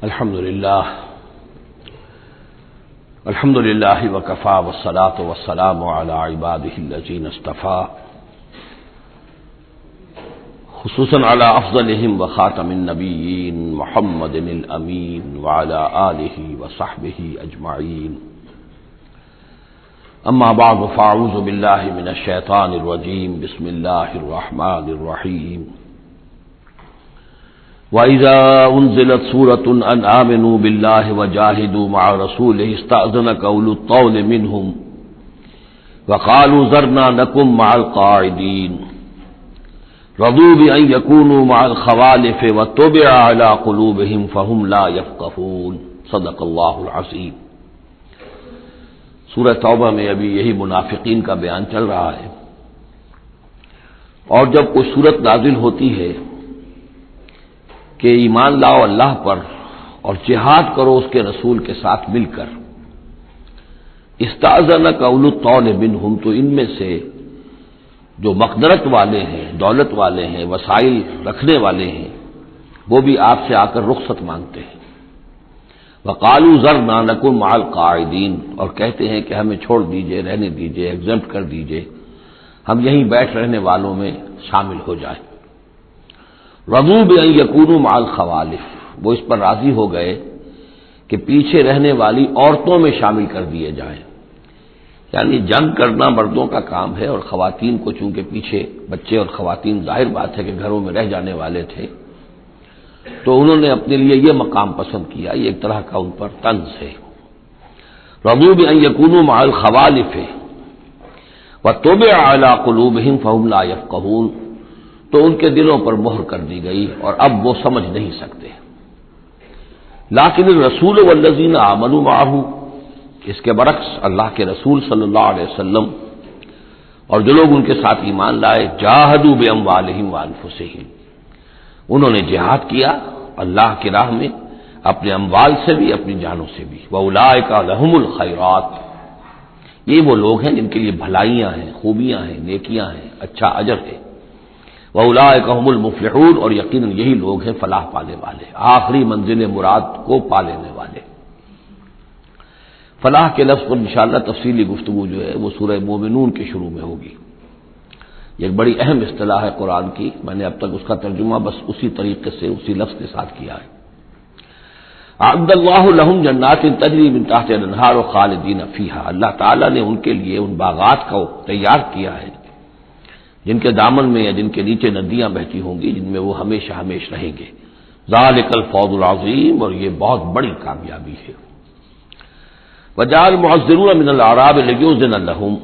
الحمد للہ وکفی والصلاة والسلام علی عبادہ الذین اصطفی خصوصاً علی افضلہم وخاتم النبیین محمد الامین وعلی آلہ وصحبہ اجمعین اما بعد فاعوذ باللہ من الشیطان الرجیم بسم اللہ الرحمن الرحیم وَإِذَا أُنزِلَتْ سُورَةٌ أَنْ آمِنُوا بِاللَّهِ وَجَاهِدُوا مَعَ رَسُولِهِ اسْتَأْذَنَكَ أُولُو الطَّوْلِ مِنْهُمْ وَقَالُوا ذَرْنَا نَكُن مَّعَ الْقَاعِدِينَ رَضُوا بِأَن يَكُونُوا مَعَ الْخَوَالِفِ وَطُبِعَ عَلَىٰ قُلُوبِهِمْ فَهُمْ لَا يَفْقَهُونَ صدق اللہ العظیم۔ سورہ توبہ میں ابھی یہی منافقین کا بیان چل رہا ہے، اور جب کوئی سورت نازل ہوتی ہے کہ ایمان لاؤ اللہ پر اور جہاد کرو اس کے رسول کے ساتھ مل کر، استاذنک اولو الطول منہم، تو ان میں سے جو مقدرت والے ہیں، دولت والے ہیں، وسائل رکھنے والے ہیں، وہ بھی آپ سے آ کر رخصت مانگتے ہیں۔ وقالوا ذرنا نکن مع القاعدین، اور کہتے ہیں کہ ہمیں چھوڑ دیجئے، رہنے دیجئے، ایگزمپٹ کر دیجئے، ہم یہیں بیٹھ رہنے والوں میں شامل ہو جائیں۔ رضوا بأن یکونوا مع الخوالف، وہ اس پر راضی ہو گئے کہ پیچھے رہنے والی عورتوں میں شامل کر دیے جائیں، یعنی جنگ کرنا مردوں کا کام ہے، اور خواتین کو چونکہ پیچھے بچے اور خواتین ظاہر بات ہے کہ گھروں میں رہ جانے والے تھے، تو انہوں نے اپنے لیے یہ مقام پسند کیا، یہ ایک طرح کا ان پر طنز ہے۔ رضوا بأن یکونوا مع الخوالف وطبع علی قلوبہم فہم لا یفقہون، تو ان کے دلوں پر مہر کر دی گئی اور اب وہ سمجھ نہیں سکتے۔ لیکن الرسول والذین آمنوا معہ، اس کے برعکس اللہ کے رسول صلی اللہ علیہ وسلم اور جو لوگ ان کے ساتھ ایمان لائے، جاہدوا باموالہم وانفسہم، انہوں نے جہاد کیا اللہ کی راہ میں، اپنے اموال سے بھی، اپنی جانوں سے بھی۔ واولئک لہم الخیرات، یہ وہ لوگ ہیں جن کے لیے بھلائیاں ہیں، خوبیاں ہیں، نیکیاں ہیں، اچھا اجر ہے۔ وَأُولَٰئِكَ هُمُ الْمُفْلِحُونَ، اور یقیناً یہی لوگ ہیں فلاح پانے والے، آخری منزل مراد کو پا لینے والے۔ فلاح کے لفظ پر انشاءاللہ تفصیلی گفتگو جو ہے وہ سورہ مومنون کے شروع میں ہوگی۔ یہ ایک بڑی اہم اصطلاح ہے قرآن کی، میں نے اب تک اس کا ترجمہ بس اسی طریقے سے اسی لفظ کے ساتھ کیا ہے۔ اعد اللہ لہم جنات تجری من تحتہا الانہار خالدین فیہا، اللہ تعالیٰ نے ان کے لیے ان باغات کو تیار کیا ہے جن کے دامن میں یا جن کے نیچے ندیاں بہتی ہوں گی، جن میں وہ ہمیشہ ہمیشہ رہیں گے۔ ذالک الفوز العظیم، اور یہ بہت بڑی کامیابی ہے۔ وجاء المعذرون من الاعراب لیؤذن لهم،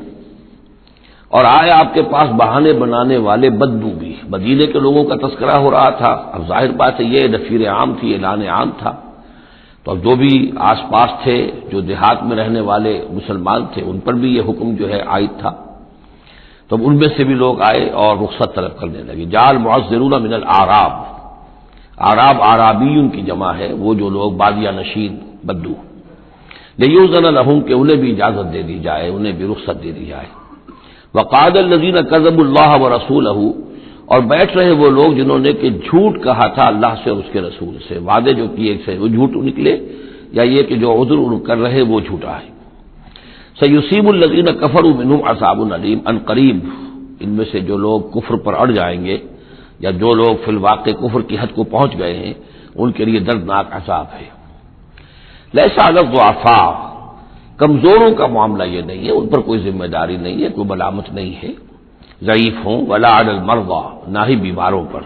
اور آئے آپ کے پاس بہانے بنانے والے بدو بھی، مدینے کے لوگوں کا تذکرہ ہو رہا تھا، اب ظاہر بات ہے یہ نفیر عام تھی، اعلان عام تھا، تو اب جو بھی آس پاس تھے، جو دیہات میں رہنے والے مسلمان تھے، ان پر بھی یہ حکم جو ہے عائد تھا، تو ان میں سے بھی لوگ آئے اور رخصت طلب کرنے لگے۔ جاء المعذرون من الاعراب، اعراب اعرابیون کی جمع ہے، وہ جو لوگ بادیہ نشین بدو، لیؤذن لهم، کہ انہیں بھی اجازت دے دی جائے، انہیں بھی رخصت دے دی جائے۔ وقعد الذین کذبوا اللہ ورسولہ، اور بیٹھ رہے وہ لوگ جنہوں نے کہ جھوٹ کہا تھا اللہ سے اور اس کے رسول سے، وعدے جو کیے سے وہ جھوٹ نکلے، یا یہ کہ جو عذر کر رہے وہ جھوٹا ہے۔ سیصیب الذین کفروا منہم عذاب علیم، ان قریب ان میں سے جو لوگ کفر پر اڑ جائیں گے، یا جو لوگ فی الواقع کفر کی حد کو پہنچ گئے ہیں، ان کے لیے دردناک عذاب ہے۔ لیس علی الضعفاء، کمزوروں کا معاملہ یہ نہیں ہے، ان پر کوئی ذمہ داری نہیں ہے، کوئی ملامت نہیں ہے، ضعیف ہوں، ولا علی المرضى، نہ ہی بیماروں پر،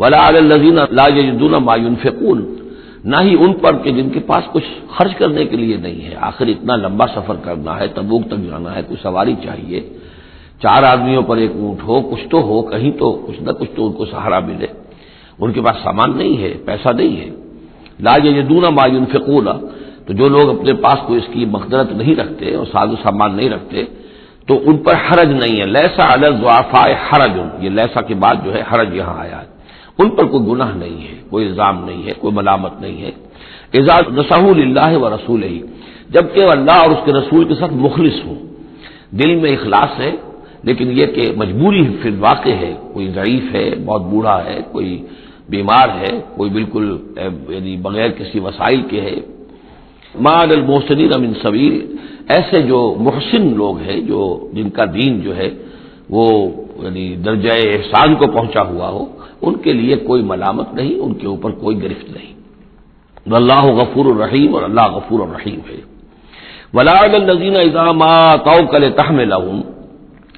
ولا علی الذین لا یجدون ما ينفقون، نہ ہی ان پر کہ جن کے پاس کچھ خرچ کرنے کے لیے نہیں ہے۔ آخر اتنا لمبا سفر کرنا ہے، تبوک تک جانا ہے، کوئی سواری چاہیے، 4 آدمیوں پر ایک اونٹ ہو، کچھ تو ہو، کہیں تو کچھ نہ کچھ تو ان کو سہارا ملے، ان کے پاس سامان نہیں ہے، پیسہ نہیں ہے۔ لا یجدون ما ينفقون، تو جو لوگ اپنے پاس کوئی اس کی مقدرت نہیں رکھتے اور ساز و سامان نہیں رکھتے، تو ان پر حرج نہیں ہے۔ لیسا علی الضعفاء حرج، یہ لیسا کے بعد جو ہے حرج یہاں آیا ہے، ان پر کوئی گناہ نہیں ہے، کوئی الزام نہیں ہے، کوئی ملامت نہیں ہے۔ اذا نصحوا للہ ورسولہ، جبکہ اللہ اور اس کے رسول کے ساتھ مخلص ہوں، دل میں اخلاص ہے، لیکن یہ کہ مجبوری فی الواقع ہے، کوئی ضعیف ہے، بہت بوڑھا ہے، کوئی بیمار ہے، کوئی بالکل یعنی بغیر کسی وسائل کے ہے، ما علی المحسنین من سبیل، ایسے جو محسن لوگ ہیں، جو جن کا دین جو ہے وہ یعنی درجہ احسان کو پہنچا ہوا ہو، ان کے لیے کوئی ملامت نہیں، ان کے اوپر کوئی گرفت نہیں۔ واللہ غفور الرحیم، اور اللہ غفور الرحیم ہے۔ ولا علی الذین اذا ما اتوک لتحملهم،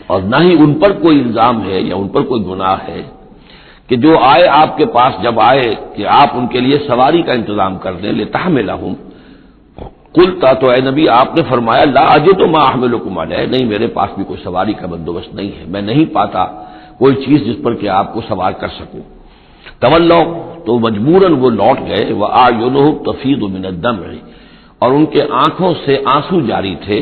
اور نہ ہی ان پر کوئی الزام ہے یا ان پر کوئی گناہ ہے کہ جو آئے آپ کے پاس، جب آئے کہ آپ ان کے لیے سواری کا انتظام کر دیں، لتحملهم، قلتا، تو اے نبی آپ نے فرمایا، لا اجد ما احملکم علیہ، نہیں میرے پاس بھی کوئی سواری کا بندوبست نہیں ہے، میں نہیں پاتا کوئی چیز جس پر کہ آپ کو سوار کر سکوں۔ تولوا، تو مجبوراً وہ لوٹ گئے، واعینہم تفیض من الدمع، اور ان کے آنکھوں سے آنسو جاری تھے،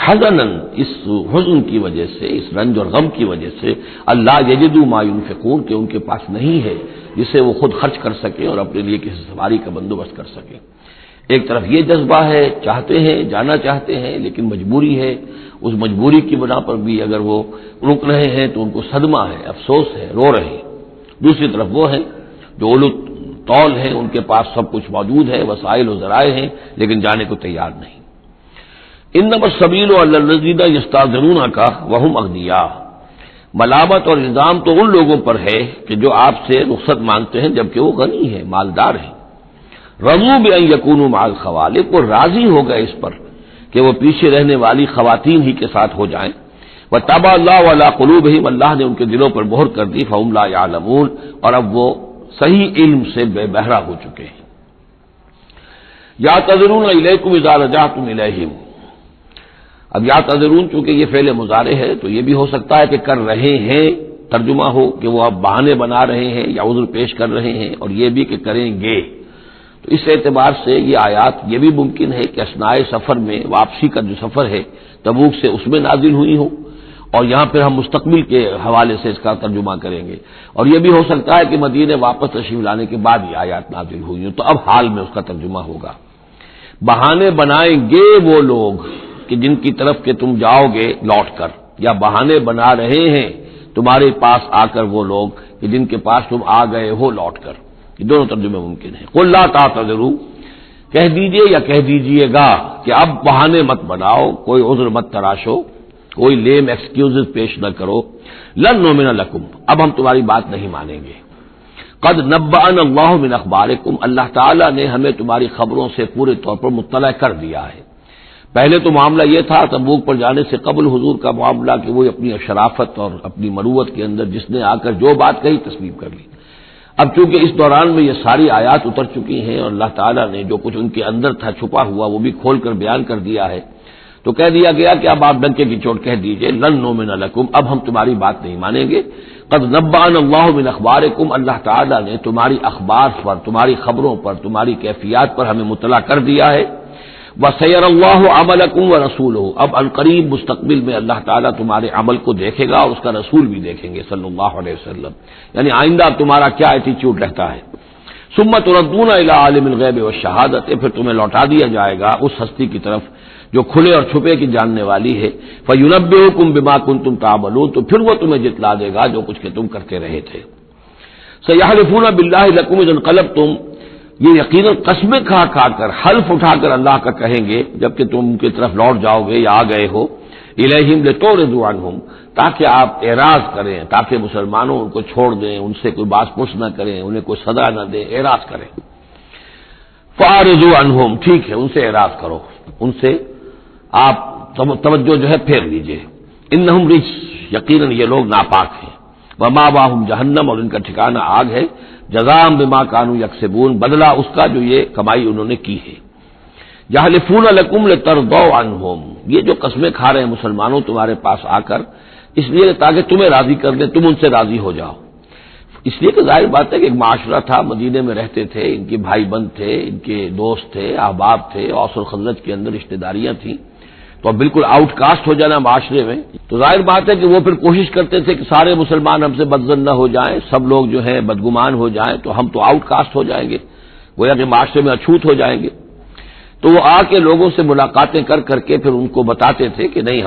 حزناً، اس حزن کی وجہ سے، اس رنج اور غم کی وجہ سے، اللہ یجدوا ما ينفقون، کہ ان کے پاس نہیں ہے جسے وہ خود خرچ کر سکیں اور اپنے لیے کسی سواری کا بندوبست کر سکیں۔ ایک طرف یہ جذبہ ہے، چاہتے ہیں، جانا چاہتے ہیں، لیکن مجبوری ہے، اس مجبوری کی بنا پر بھی اگر وہ رک رہے ہیں تو ان کو صدمہ ہے، افسوس ہے، رو رہے ہیں۔ دوسری طرف وہ ہیں جو اولو طول ہیں، ان کے پاس سب کچھ موجود ہے، وسائل و ذرائع ہیں، لیکن جانے کو تیار نہیں۔ انما السبیل علی الذین یستأذنونک وهم اغنیاء، ملامت اور الزام تو ان لوگوں پر ہے کہ جو آپ سے رخصت مانگتے ہیں جبکہ وہ غنی ہیں، مالدار ہیں۔ رضوا بأن یکونوا مع الخوالق، وہ راضی ہو گئے اس پر کہ وہ پیچھے رہنے والی خواتین ہی کے ساتھ ہو جائیں۔ وطبع اللہ علی قلوبہم، اللہ نے ان کے دلوں پر مہر کر دی، فہم لا یعلمون، اور اب وہ صحیح علم سے بے بہرہ ہو چکے ہیں۔ یعتذرون الیکم اذا رجعتم الیہم، اب یعتذرون چونکہ یہ فعل مضارع ہے تو یہ بھی ہو سکتا ہے کہ کر رہے ہیں ترجمہ ہو کہ وہ اب بہانے بنا رہے ہیں یا عذر پیش کر رہے ہیں، اور یہ بھی کہ کریں گے۔ تو اس اعتبار سے یہ آیات یہ بھی ممکن ہے کہ اثناء سفر میں، واپسی کا جو سفر ہے تبوک سے، اس میں نازل ہوئی ہو، اور یہاں پھر ہم مستقبل کے حوالے سے اس کا ترجمہ کریں گے، اور یہ بھی ہو سکتا ہے کہ مدینے واپس تشریف لانے کے بعد یہ آیات نازل ہوئی ہوں، تو اب حال میں اس کا ترجمہ ہوگا۔ بہانے بنائیں گے وہ لوگ کہ جن کی طرف کہ تم جاؤ گے لوٹ کر، یا بہانے بنا رہے ہیں تمہارے پاس آ کر وہ لوگ کہ جن کے پاس تم آ گئے ہو لوٹ کر، یہ دونوں ترجمے ممکن ہیں۔ قل لا تعتذروا، کہہ دیجئے یا کہہ دیجئے گا کہ اب بہانے مت بناؤ، کوئی عذر مت تراشو، کوئی لیم ایکسکیوزز پیش نہ کرو، لن نؤمن لکم، اب ہم تمہاری بات نہیں مانیں گے۔ قد نبأنا اللہ من اخبارکم، اللہ تعالیٰ نے ہمیں تمہاری خبروں سے پورے طور پر مطلع کر دیا ہے۔ پہلے تو معاملہ یہ تھا تبوک پر جانے سے قبل حضور کا معاملہ کہ وہ اپنی شرافت اور اپنی مروت کے اندر جس نے آ کر جو بات کہی تسلیم کر لی۔ اب چونکہ اس دوران میں یہ ساری آیات اتر چکی ہیں اور اللہ تعالیٰ نے جو کچھ ان کے اندر تھا چھپا ہوا وہ بھی کھول کر بیان کر دیا ہے، تو کہہ دیا گیا کہ اب آپ ڈنکے کی چوٹ کہہ دیجئے، لن نؤمن لکم، اب ہم تمہاری بات نہیں مانیں گے۔ قد نبأنا اللہ من اخبارکم، اللہ تعالیٰ نے تمہاری اخبار پر، تمہاری خبروں پر، تمہاری کیفیات پر ہمیں مطلع کر دیا ہے۔ وَسَيَرَ اللَّهُ عَمَلَكُمْ وَرَسُولُهُ، اب عنقریب مستقبل میں اللہ تعالیٰ تمہارے عمل کو دیکھے گا اور اس کا رسول بھی دیکھیں گے صلی اللہ علیہ وسلم، یعنی آئندہ تمہارا کیا ایٹیچیوڈ رہتا ہے۔ ثُمَّ تُرَدُّونَ إِلَىٰ عَالِمِ الْغَيْبِ وَالشَّهَادَةِ، پھر تمہیں لوٹا دیا جائے گا اس ہستی کی طرف جو کھلے اور چھپے کی جاننے والی ہے۔ فَيُنَبِّئُكُم بِمَا كُنتُمْ تَعْمَلُونَ، تو پھر وہ تمہیں جتلا دے گا جو کچھ کہ تم کرتے رہے تھے۔ سَيَحْلِفُونَ بِاللَّهِ لَكُمْ إِذَا انقلبتم، یہ یقیناً قسمیں کھا کھا کر، حلف اٹھا کر اللہ کا کہیں گے جبکہ تم ان کی طرف لوٹ جاؤ گے یا آ گئے ہو، الیہم لتعرضوا عنہم، تاکہ آپ اعراض کریں، تاکہ مسلمانوں ان کو چھوڑ دیں، ان سے کوئی باز پرس نہ کریں، انہیں کوئی صدا نہ دیں، اعراض کریں۔ فاعرضوا عنہم، ٹھیک ہے ان سے اعراض کرو، ان سے آپ توجہ جو ہے پھیر لیجئے۔ انہم رجس، یقیناً یہ لوگ ناپاک ہیں۔ ومأواہم جہنم، اور ان کا ٹھکانہ آگ ہے۔ جزاء بما كانوا یکسبون، بدلہ اس کا جو یہ کمائی انہوں نے کی ہے۔ یحلفون لکم لترضوا عنہم، یہ جو قسمیں کھا رہے ہیں مسلمانوں تمہارے پاس آ کر، اس لیے تاکہ تمہیں راضی کر دیں، تم ان سے راضی ہو جاؤ۔ اس لیے کہ ظاہر بات ہے کہ ایک معاشرہ تھا، مدینے میں رہتے تھے، ان کے بھائی بند تھے، ان کے دوست تھے، احباب تھے، اوس اور خزرج کے اندر رشتہ داریاں تھیں، تو اب بالکل آؤٹ کاسٹ ہو جانا معاشرے میں، تو ظاہر بات ہے کہ وہ پھر کوشش کرتے تھے کہ سارے مسلمان ہم سے بدظن نہ ہو جائیں، سب لوگ جو ہیں بدگمان ہو جائیں، تو ہم تو آؤٹ کاسٹ ہو جائیں گے، گویا کہ معاشرے میں اچھوت ہو جائیں گے۔ تو وہ آ کے لوگوں سے ملاقاتیں کر کر کے پھر ان کو بتاتے تھے کہ نہیں،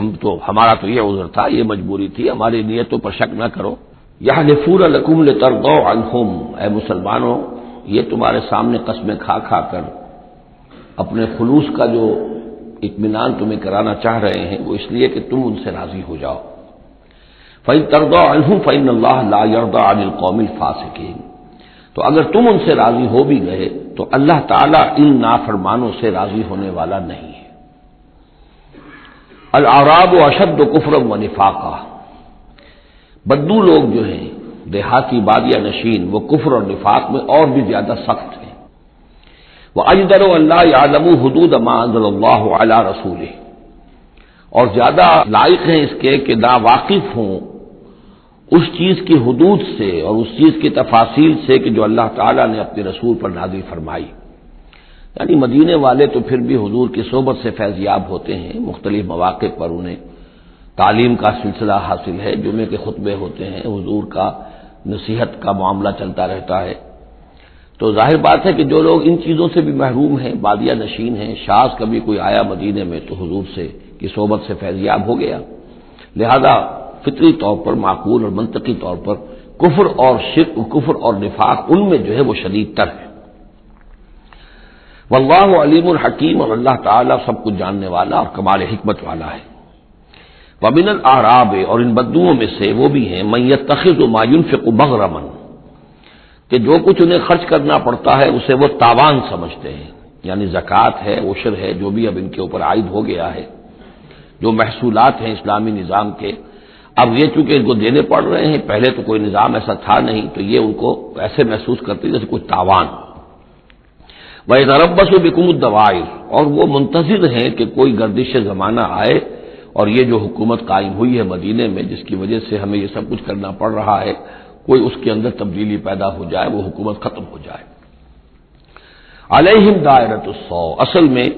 ہمارا تو یہ عذر تھا، یہ مجبوری تھی، ہماری نیتوں پر شک نہ کرو۔ یحلفون لکم لترضوا عنہم، اے مسلمانوں یہ تمہارے سامنے قسمیں کھا کھا کر اپنے خلوص کا جو اطمینان تمہیں کرانا چاہ رہے ہیں وہ اس لیے کہ تم ان سے راضی ہو جاؤ۔ فَإِن تَرْضَوْا عَنْهُمْ فَإِنَّ اللَّهَ لَا يَرْضَىٰ عَنِ الْقَوْمِ الْفَاسِقِينَ، تو اگر تم ان سے راضی ہو بھی گئے تو اللہ تعالیٰ ان نافرمانوں سے راضی ہونے والا نہیں ہے۔ الاعراب اشد کفرا ونفاقا، بدو لوگ جو ہیں دیہاتی بادیہ نشین وہ کفر اور نفاق میں اور بھی زیادہ سخت ہیں۔ وَأَجْدَرُ أَن لَّا يَعْلَمُوا حُدُودَ مَا أَنزَلَ اللَّهُ عَلَىٰ رَسُولِهِ، اور زیادہ لائق ہیں اس کے کہ نا واقف ہوں اس چیز کی حدود سے اور اس چیز کی تفاصیل سے کہ جو اللہ تعالیٰ نے اپنے رسول پر نازل فرمائی۔ یعنی مدینے والے تو پھر بھی حضور کی صحبت سے فیضیاب ہوتے ہیں، مختلف مواقع پر انہیں تعلیم کا سلسلہ حاصل ہے، جمعے کے خطبے ہوتے ہیں، حضور کا نصیحت کا معاملہ چلتا رہتا ہے، تو ظاہر بات ہے کہ جو لوگ ان چیزوں سے بھی محروم ہیں، بادیہ نشین ہیں، شاذ کبھی کوئی آیا مدینے میں تو حضور سے کی صحبت سے فیضیاب ہو گیا، لہذا فطری طور پر معقول اور منطقی طور پر کفر اور شرک، کفر اور نفاق ان میں جو ہے وہ شدید تر ہے۔ واللہ علیم الحکیم، اور اللہ تعالیٰ سب کچھ جاننے والا اور کمال حکمت والا ہے۔ ومن الاعراب، اور ان بدوؤں میں سے وہ بھی ہیں من یتخذ ما ينفق مغرما، کہ جو کچھ انہیں خرچ کرنا پڑتا ہے اسے وہ تاوان سمجھتے ہیں، یعنی زکوٰۃ ہے، عشر ہے، جو بھی اب ان کے اوپر عائد ہو گیا ہے، جو محصولات ہیں اسلامی نظام کے، اب یہ چونکہ ان کو دینے پڑ رہے ہیں، پہلے تو کوئی نظام ایسا تھا نہیں، تو یہ ان کو ایسے محسوس کرتے جیسے کوئی تاوان۔ وَيَتَرَبَّصُ بِكُمُ الدَّوَائِرَ، اور وہ منتظر ہیں کہ کوئی گردش زمانہ آئے اور یہ جو حکومت قائم ہوئی ہے مدینے میں جس کی وجہ سے ہمیں یہ سب کچھ کرنا پڑ رہا ہے، کوئی اس کے اندر تبدیلی پیدا ہو جائے، وہ حکومت ختم ہو جائے۔ علیہم دائرۃ السوء، اصل میں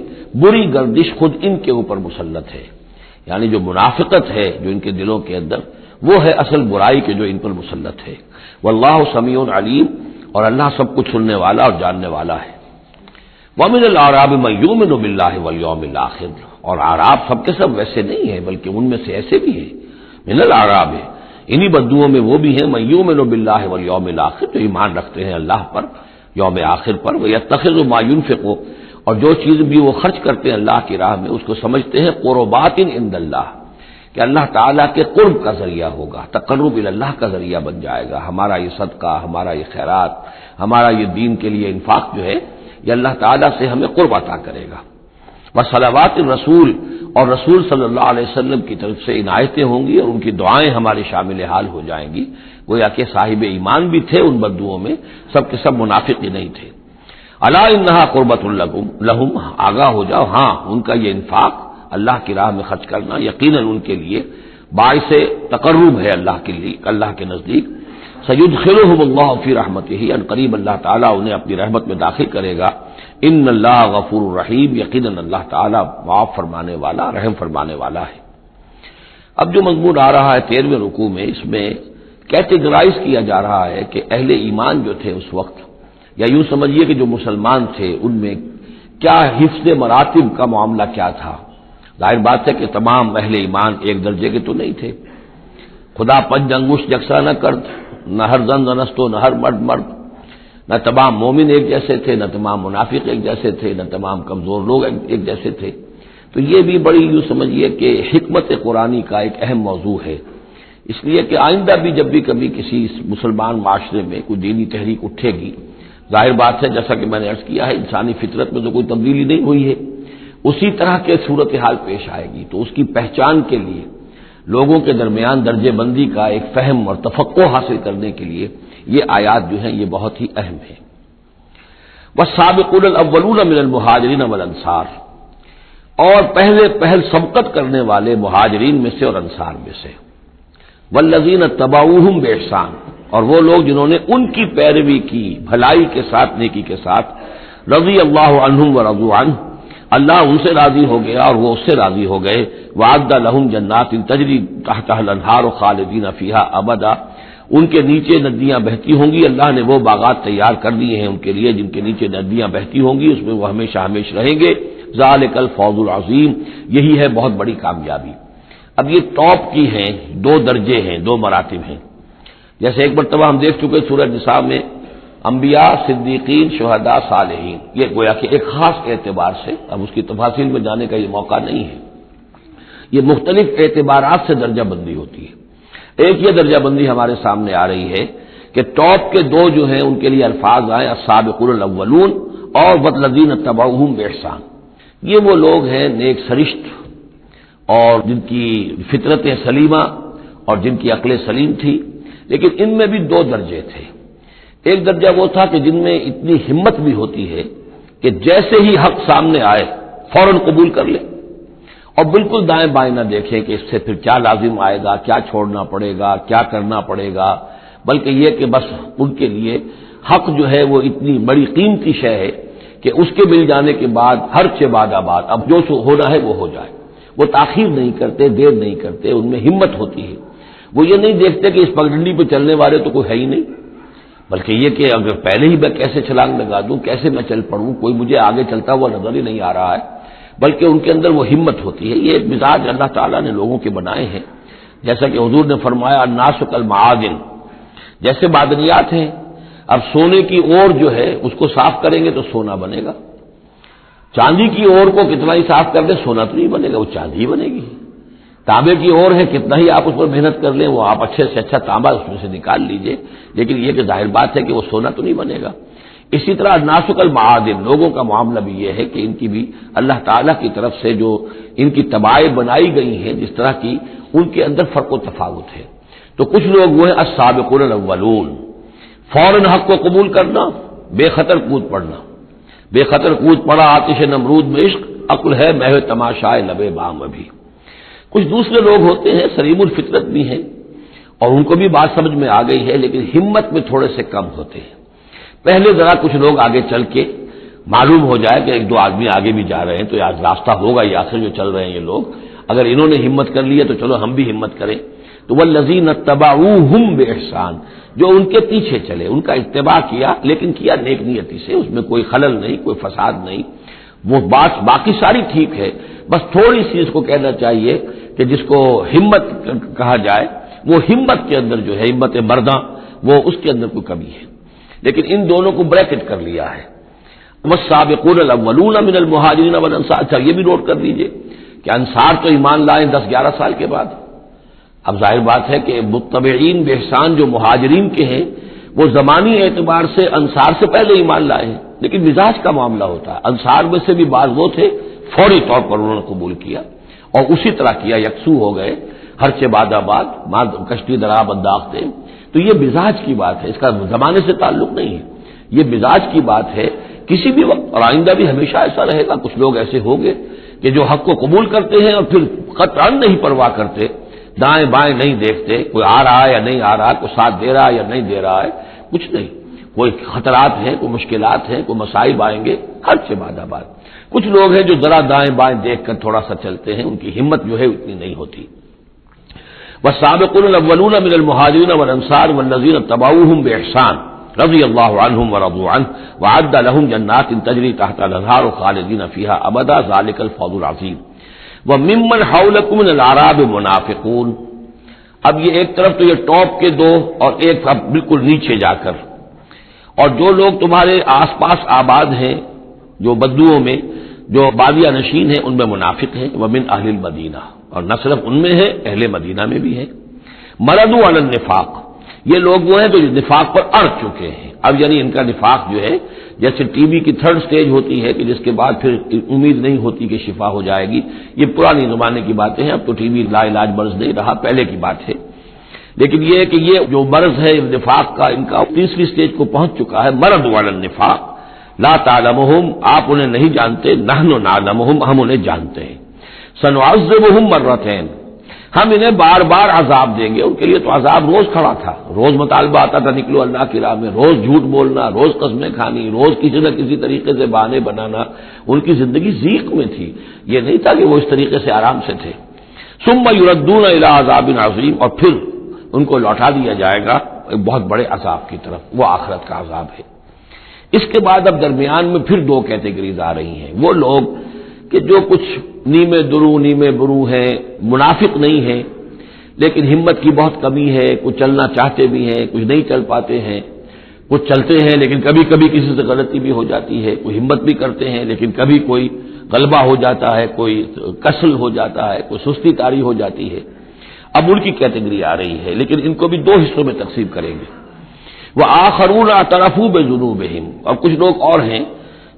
بری گردش خود ان کے اوپر مسلط ہے، یعنی جو منافقت ہے جو ان کے دلوں کے اندر وہ ہے اصل برائی کے جو ان پر مسلط ہے۔ واللہ سمیع علیم، اور اللہ سب کچھ سننے والا اور جاننے والا ہے۔ ومن الاعراب من یؤمن باللہ والیوم الآخر، اور اعراب سب کے سب ویسے نہیں ہیں بلکہ ان میں سے ایسے بھی ہیں، من الاعراب ہے، انہی بدوؤں میں وہ بھی ہیں من یؤمن باللہ والیوم الآخر، جو ایمان رکھتے ہیں اللہ پر، یوم آخر پر، ویتخذ ما ينفق، اور جو چیز بھی وہ خرچ کرتے ہیں اللہ کی راہ میں اس کو سمجھتے ہیں قربات عند اللہ، کہ اللہ تعالیٰ کے قرب کا ذریعہ ہوگا، تقرب الی اللہ کا ذریعہ بن جائے گا، ہمارا یہ صدقہ، ہمارا یہ خیرات، ہمارا یہ دین کے لیے انفاق جو ہے یہ اللہ تعالیٰ سے ہمیں قرب عطا کرے گا۔ وصلوات الرسول، اور رسول صلی اللہ علیہ وسلم کی طرف سے عنایتیں ہوں گی اور ان کی دعائیں ہماری شامل حال ہو جائیں گی، گویا کہ صاحب ایمان بھی تھے ان بدوؤں میں، سب کے سب منافق ہی نہیں تھے۔ الا انہا قربۃ لہم، آگاہ ہو جاؤ، ہاں ان کا یہ انفاق اللہ کی راہ میں خرچ کرنا یقیناً ان کے لیے باعث تقرب ہے اللہ کے لیے، اللہ کے نزدیک۔ سیدخلہم اللہ فی رحمتہ، ان قریب اللہ تعالیٰ انہیں اپنی رحمت میں داخل کرے گا۔ ان اللہ غفور الرحیم، یقیناً اللہ تعالیٰ معاف فرمانے والا، رحم فرمانے والا ہے۔ اب جو مضمون آ رہا ہے 13ویں رکوع میں، اس میں کیٹیگرائز کیا جا رہا ہے کہ اہل ایمان جو تھے اس وقت، یا یوں سمجھیے کہ جو مسلمان تھے ان میں کیا حفظ مراتب کا معاملہ کیا تھا۔ ظاہر بات ہے کہ تمام اہل ایمان ایک درجے کے تو نہیں تھے، خدا پنج انگشت یکساں نہ کرد، نہ ہر زن زنست و نہ ہر مرد مرد، نہ تمام مومن ایک جیسے تھے، نہ تمام منافق ایک جیسے تھے، نہ تمام کمزور لوگ ایک جیسے تھے، تو یہ بھی بڑی یوں سمجھیے کہ حکمت قرآنی کا ایک اہم موضوع ہے، اس لیے کہ آئندہ بھی جب بھی کبھی کسی مسلمان معاشرے میں کوئی دینی تحریک اٹھے گی، ظاہر بات ہے جیسا کہ میں نے عرض کیا ہے انسانی فطرت میں تو کوئی تبدیلی نہیں ہوئی ہے، اسی طرح کے صورتحال پیش آئے گی، تو اس کی پہچان کے لیے لوگوں کے درمیان درجے بندی کا ایک فہم اور تفقع حاصل کرنے کے لیے یہ آیات جو ہیں یہ بہت ہی اہم ہیں۔ والسابقون الاولون من المہاجرین والانصار، اور پہل سبقت کرنے والے مہاجرین میں سے اور انصار میں سے، والذین اتبعوہم باحسان، اور وہ لوگ جنہوں نے ان کی پیروی کی بھلائی کے ساتھ، نیکی کے ساتھ، رضی اللہ عنہم ورضوا عنہ، اللہ ان سے راضی ہو گیا اور وہ اس سے راضی ہو گئے، وعد لہم جنات تجری تحتها الانہار خالدین فیہا ابدا، ان کے نیچے ندیاں بہتی ہوں گی، اللہ نے وہ باغات تیار کر دیے ہیں ان کے لیے جن کے نیچے ندیاں بہتی ہوں گی، اس میں وہ ہمیشہ ہمیشہ رہیں گے، ذالک الفوز العظیم، یہی ہے بہت بڑی کامیابی۔ اب یہ ٹاپ کی ہیں، دو درجے ہیں، دو مراتب ہیں۔ جیسے ایک مرتبہ ہم دیکھ چکے سورہ نساء میں انبیاء، صدیقین، شہداء، صالحین، یہ گویا کہ ایک خاص اعتبار سے، اب اس کی تفاصیل میں جانے کا یہ موقع نہیں ہے، یہ مختلف اعتبارات سے درجہ بندی ہوتی ہے۔ ایک یہ درجہ بندی ہمارے سامنے آ رہی ہے کہ ٹاپ کے دو جو ہیں ان کے لیے الفاظ آئے السابقون الاولون اور والذین اتبعوہم باحسان، یہ وہ لوگ ہیں نیک سرشت اور جن کی فطرت سلیمہ اور جن کی عقل سلیم تھی، لیکن ان میں بھی دو درجے تھے۔ ایک درجہ وہ تھا کہ جن میں اتنی ہمت بھی ہوتی ہے کہ جیسے ہی حق سامنے آئے فوراً قبول کر لے اور بالکل دائیں بائیں نہ دیکھیں کہ اس سے پھر کیا لازم آئے گا، کیا چھوڑنا پڑے گا، کیا کرنا پڑے گا، بلکہ یہ کہ بس ان کے لیے حق جو ہے وہ اتنی بڑی قیمتی شے ہے کہ اس کے مل جانے کے بعد ہر چہ بعد آباد اب جو ہونا ہے وہ ہو جائے۔ وہ تاخیر نہیں کرتے، دیر نہیں کرتے، ان میں ہمت ہوتی ہے۔ وہ یہ نہیں دیکھتے کہ اس پگڈنڈی پہ چلنے والے تو کوئی ہے ہی نہیں، بلکہ یہ کہ اگر پہلے ہی میں کیسے چھلانگ لگا دوں، کیسے میں چل پڑوں، کوئی مجھے آگے چلتا ہوا نظر ہی نہیں آ رہا ہے، بلکہ ان کے اندر وہ ہمت ہوتی ہے۔ یہ ایک مزاج اللہ تعالیٰ نے لوگوں کے بنائے ہیں، جیسا کہ حضور نے فرمایا الناس کالمعادن، جیسے معدنیات ہیں۔ اب سونے کی اور جو ہے اس کو صاف کریں گے تو سونا بنے گا، چاندی کی اور کو کتنا ہی صاف کر دیں سونا تو نہیں بنے گا، وہ چاندی ہی بنے گی۔ تانبے کی اور ہے، کتنا ہی آپ اس پر محنت کر لیں وہ آپ اچھے سے اچھا تانبا اس میں سے نکال لیجئے، لیکن یہ کہ ظاہر بات ہے کہ وہ سونا تو نہیں بنے گا۔ اسی طرح الناس کالمعادن، لوگوں کا معاملہ بھی یہ ہے کہ ان کی بھی اللہ تعالیٰ کی طرف سے جو ان کی طباعیں بنائی گئی ہیں جس طرح کی، ان کے اندر فرق و تفاوت ہے۔ تو کچھ لوگ وہ ہیں السابقون الاولون، فوراً حق کو قبول کرنا، بے خطر کود پڑنا، بے خطر کود پڑا آتش نمرود میں عشق، عقل ہے محو تماشائے لبے بام ابھی۔ کچھ دوسرے لوگ ہوتے ہیں سلیم الفطرت بھی ہیں اور ان کو بھی بات سمجھ میں آ گئی ہے، لیکن ہمت میں تھوڑے سے کم ہوتے ہیں۔ پہلے ذرا کچھ لوگ آگے چل کے معلوم ہو جائے کہ ایک دو آدمی آگے بھی جا رہے ہیں تو آج راستہ ہوگا، یہ آخر جو چل رہے ہیں یہ لوگ، اگر انہوں نے ہمت کر لی ہے تو چلو ہم بھی ہمت کریں۔ تو والذین اتبعوہم باحسان، جو ان کے پیچھے چلے، ان کا اتباع کیا، لیکن کیا نیک نیتی سے، اس میں کوئی خلل نہیں، کوئی فساد نہیں، وہ بات باقی ساری ٹھیک ہے، بس تھوڑی سی اس کو کہنا چاہیے کہ جس کو ہمت کہا جائے، وہ ہمت کے اندر جو ہے ہمت مرداں، وہ اس کے اندر کوئی کمی ہے، لیکن ان دونوں کو بریکٹ کر لیا ہے۔ والسابقون الاولون من المہاجرین والانصار، اچھا یہ بھی نوٹ کر لیجئے کہ انصار تو ایمان لائے 10-11 سال کے بعد۔ اب ظاہر بات ہے کہ متبعین باحسان جو مہاجرین کے ہیں وہ زمانی اعتبار سے انصار سے پہلے ایمان لائے ہیں، لیکن مزاج کا معاملہ ہوتا ہے۔ انصار میں سے بھی بعض وہ تھے فوری طور پر انہوں نے قبول کیا اور اسی طرح کیا، یکسو ہو گئے، ہر چہ بعد آباد کشتی دراب انداختے۔ تو یہ مزاج کی بات ہے، اس کا زمانے سے تعلق نہیں ہے، یہ مزاج کی بات ہے۔ کسی بھی وقت اور آئندہ بھی ہمیشہ ایسا رہے گا، کچھ لوگ ایسے ہوں گے کہ جو حق کو قبول کرتے ہیں اور پھر قطعاً نہیں پرواہ کرتے، دائیں بائیں نہیں دیکھتے، کوئی آ رہا ہے یا نہیں آ رہا، کوئی ساتھ دے رہا ہے یا نہیں دے رہا ہے، کچھ نہیں، کوئی خطرات ہیں، کوئی مشکلات ہیں، کوئی مصائب آئیں گے، ہر چہ بعد آباد۔ کچھ لوگ ہیں جو ذرا دائیں بائیں دیکھ کر تھوڑا سا چلتے ہیں، ان کی ہمت جو ہے اتنی نہیں ہوتی۔ والسابقون الاولون من المہاجرین والانصار والذین اتبعوہم باحسان رضی اللہ عنہم ورضوا عنہ وأعد لهم جنات تجری تحتها الانہار خالدین فیہا ابدا ذلک الفوز العظیم وممن حولکم من الاعراب منافقون۔ اب یہ ایک طرف تو یہ ٹاپ کے دو اور ایک اب بالکل نیچے جا کر، اور جو لوگ تمہارے آس پاس آباد ہیں جو بدوؤں میں، جو بادیہ نشین ہیں، ان میں منافق ہیں، ومن اہل المدینہ، اور نہ صرف ان میں ہے اہل مدینہ میں بھی ہے۔ مردوا علی النفاق، یہ لوگ وہ ہیں جو نفاق پر اڑ چکے ہیں۔ اب یعنی ان کا نفاق جو ہے جیسے ٹی بی کی تھرڈ سٹیج ہوتی ہے کہ جس کے بعد پھر امید نہیں ہوتی کہ شفا ہو جائے گی، یہ پرانی زمانے کی باتیں ہیں، اب تو ٹی بی لا علاج مرض نہیں رہا، پہلے کی بات ہے۔ لیکن یہ ہے کہ یہ جو مرض ہے نفاق کا، ان کا تیسری سٹیج کو پہنچ چکا ہے۔ مردوا علی النفاق لا تعلمہم، آپ انہیں نہیں جانتے، نحن نعلمہم، ہم انہیں جانتے ہیں۔ سنعذبہم مرتین، ہم انہیں بار بار عذاب دیں گے۔ ان کے لیے تو عذاب روز کھڑا تھا، روز مطالبہ آتا تھا نکلو اللہ کی راہ میں، روز جھوٹ بولنا، روز قسمیں کھانی، روز کسی نہ کسی طریقے سے بہانے بنانا، ان کی زندگی ضیق میں تھی، یہ نہیں تھا کہ وہ اس طریقے سے آرام سے تھے۔ ثم یردون الی عذاب عظیم، اور پھر ان کو لوٹا دیا جائے گا ایک بہت بڑے عذاب کی طرف، وہ آخرت کا عذاب ہے۔ اس کے بعد اب درمیان میں پھر دو کیٹیگریز آ رہی ہیں، وہ لوگ کہ جو کچھ نیمے درو نیمے برو ہیں، منافق نہیں ہیں لیکن ہمت کی بہت کمی ہے، کچھ چلنا چاہتے بھی ہیں، کچھ نہیں چل پاتے ہیں، کچھ چلتے ہیں لیکن کبھی کبھی کسی سے غلطی بھی ہو جاتی ہے، کوئی ہمت بھی کرتے ہیں لیکن کبھی کوئی غلبہ ہو جاتا ہے، کوئی کسل ہو جاتا ہے، کوئی سستی طاری ہو جاتی ہے۔ اب ان کی کیٹیگری آ رہی ہے، لیکن ان کو بھی دو حصوں میں تقسیم کریں گے۔ وآخرون اعترفوا بذنوبہم، اور کچھ لوگ اور ہیں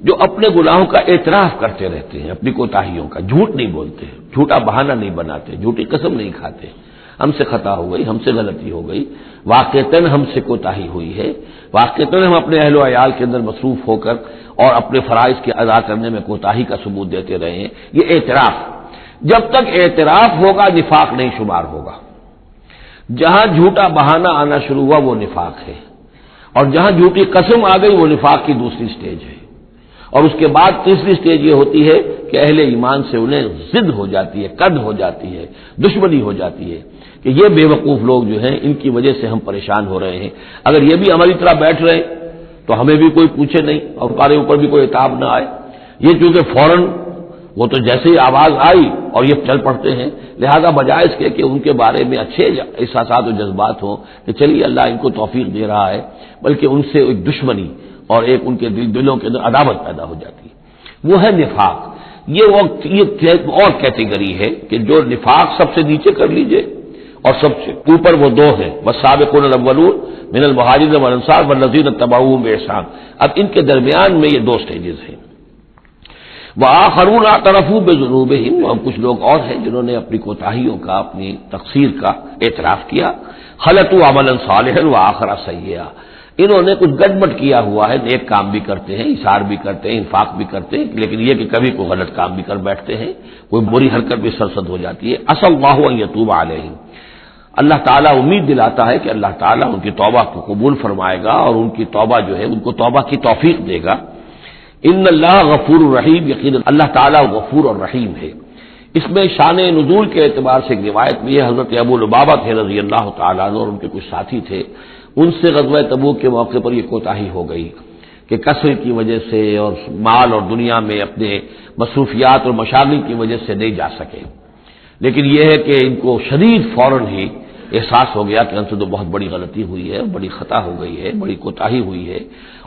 جو اپنے گناہوں کا اعتراف کرتے رہتے ہیں، اپنی کوتاہیوں کا، جھوٹ نہیں بولتے، جھوٹا بہانہ نہیں بناتے، جھوٹی قسم نہیں کھاتے، ہم سے خطا ہو گئی، ہم سے غلطی ہو گئی، واقعتاً ہم سے کوتاہی ہوئی ہے، واقعتاً ہم اپنے اہل و عیال کے اندر مصروف ہو کر اور اپنے فرائض کے ادا کرنے میں کوتاہی کا ثبوت دیتے رہے ہیں۔ یہ اعتراف، جب تک اعتراف ہوگا نفاق نہیں شمار ہوگا۔ جہاں جھوٹا بہانہ آنا شروع ہوا وہ نفاق ہے، اور جہاں جھوٹی قسم آ گئی وہ نفاق کی دوسری سٹیج ہے، اور اس کے بعد تیسری سٹیج یہ ہوتی ہے کہ اہل ایمان سے انہیں ضد ہو جاتی ہے، قد ہو جاتی ہے، دشمنی ہو جاتی ہے کہ یہ بے وقوف لوگ جو ہیں ان کی وجہ سے ہم پریشان ہو رہے ہیں، اگر یہ بھی ہماری طرح بیٹھ رہے تو ہمیں بھی کوئی پوچھے نہیں اور ہمارے اوپر بھی کوئی عتاب نہ آئے۔ یہ چونکہ فوراً وہ تو جیسے ہی آواز آئی اور یہ چل پڑتے ہیں، لہذا بجائے اس کے کہ ان کے بارے میں اچھے احساسات و جذبات ہوں کہ چلیے اللہ ان کو توفیق دے رہا ہے، بلکہ ان سے ایک دشمنی اور ایک ان کے دلوں کے اندر عداوت پیدا ہو جاتی ہے۔ وہ ہے نفاق۔ یہ اور کیٹیگری ہے کہ جو نفاق سب سے نیچے کر لیجئے اور سب سے اوپر وہ دو ہیں، والسابقون الاولون من المہاجرین والانصار والذین اتبعوہم بإحسان۔ اب ان کے درمیان میں یہ دو سٹیجز ہیں۔ وآخرون اعترفوا بذنوبہم، اور کچھ لوگ اور ہیں جنہوں نے اپنی کوتاہیوں کا، اپنی تقصیر کا اعتراف کیا۔ خلطوا عملا صالحا وآخر سیئا، انہوں نے کچھ گڑبڑ کیا ہوا ہے، نیک کام بھی کرتے ہیں، اثار بھی کرتے ہیں، انفاق بھی کرتے ہیں، لیکن یہ کہ کبھی کوئی غلط کام بھی کر بیٹھتے ہیں، کوئی بری حرکت بھی سرزد ہو جاتی ہے۔ عسى الله ان يتوب عليهم، اللہ تعالیٰ امید دلاتا ہے کہ اللہ تعالیٰ ان کی توبہ کو قبول فرمائے گا اور ان کی توبہ جو ہے ان کو توبہ کی توفیق دے گا۔ ان اللہ غفور الرحیم، یقینا اللہ تعالیٰ غفور اور رحیم ہے۔ اس میں شان نزول کے اعتبار سے ایک روایت بھی ہے، حضرت ابو لبابہ تھے رضی اللہ تعالیٰ عنہ اور ان کے کچھ ساتھی تھے، ان سے غزوہ تبوک کے موقع پر یہ کوتاہی ہو گئی کہ کثرت کی وجہ سے اور مال اور دنیا میں اپنے مصروفیات اور مشاغل کی وجہ سے نہیں جا سکے، لیکن یہ ہے کہ ان کو شدید فوراً ہی احساس ہو گیا کہ ان سے تو بہت بڑی غلطی ہوئی ہے، بڑی خطا ہو گئی ہے، بڑی کوتاہی ہوئی ہے،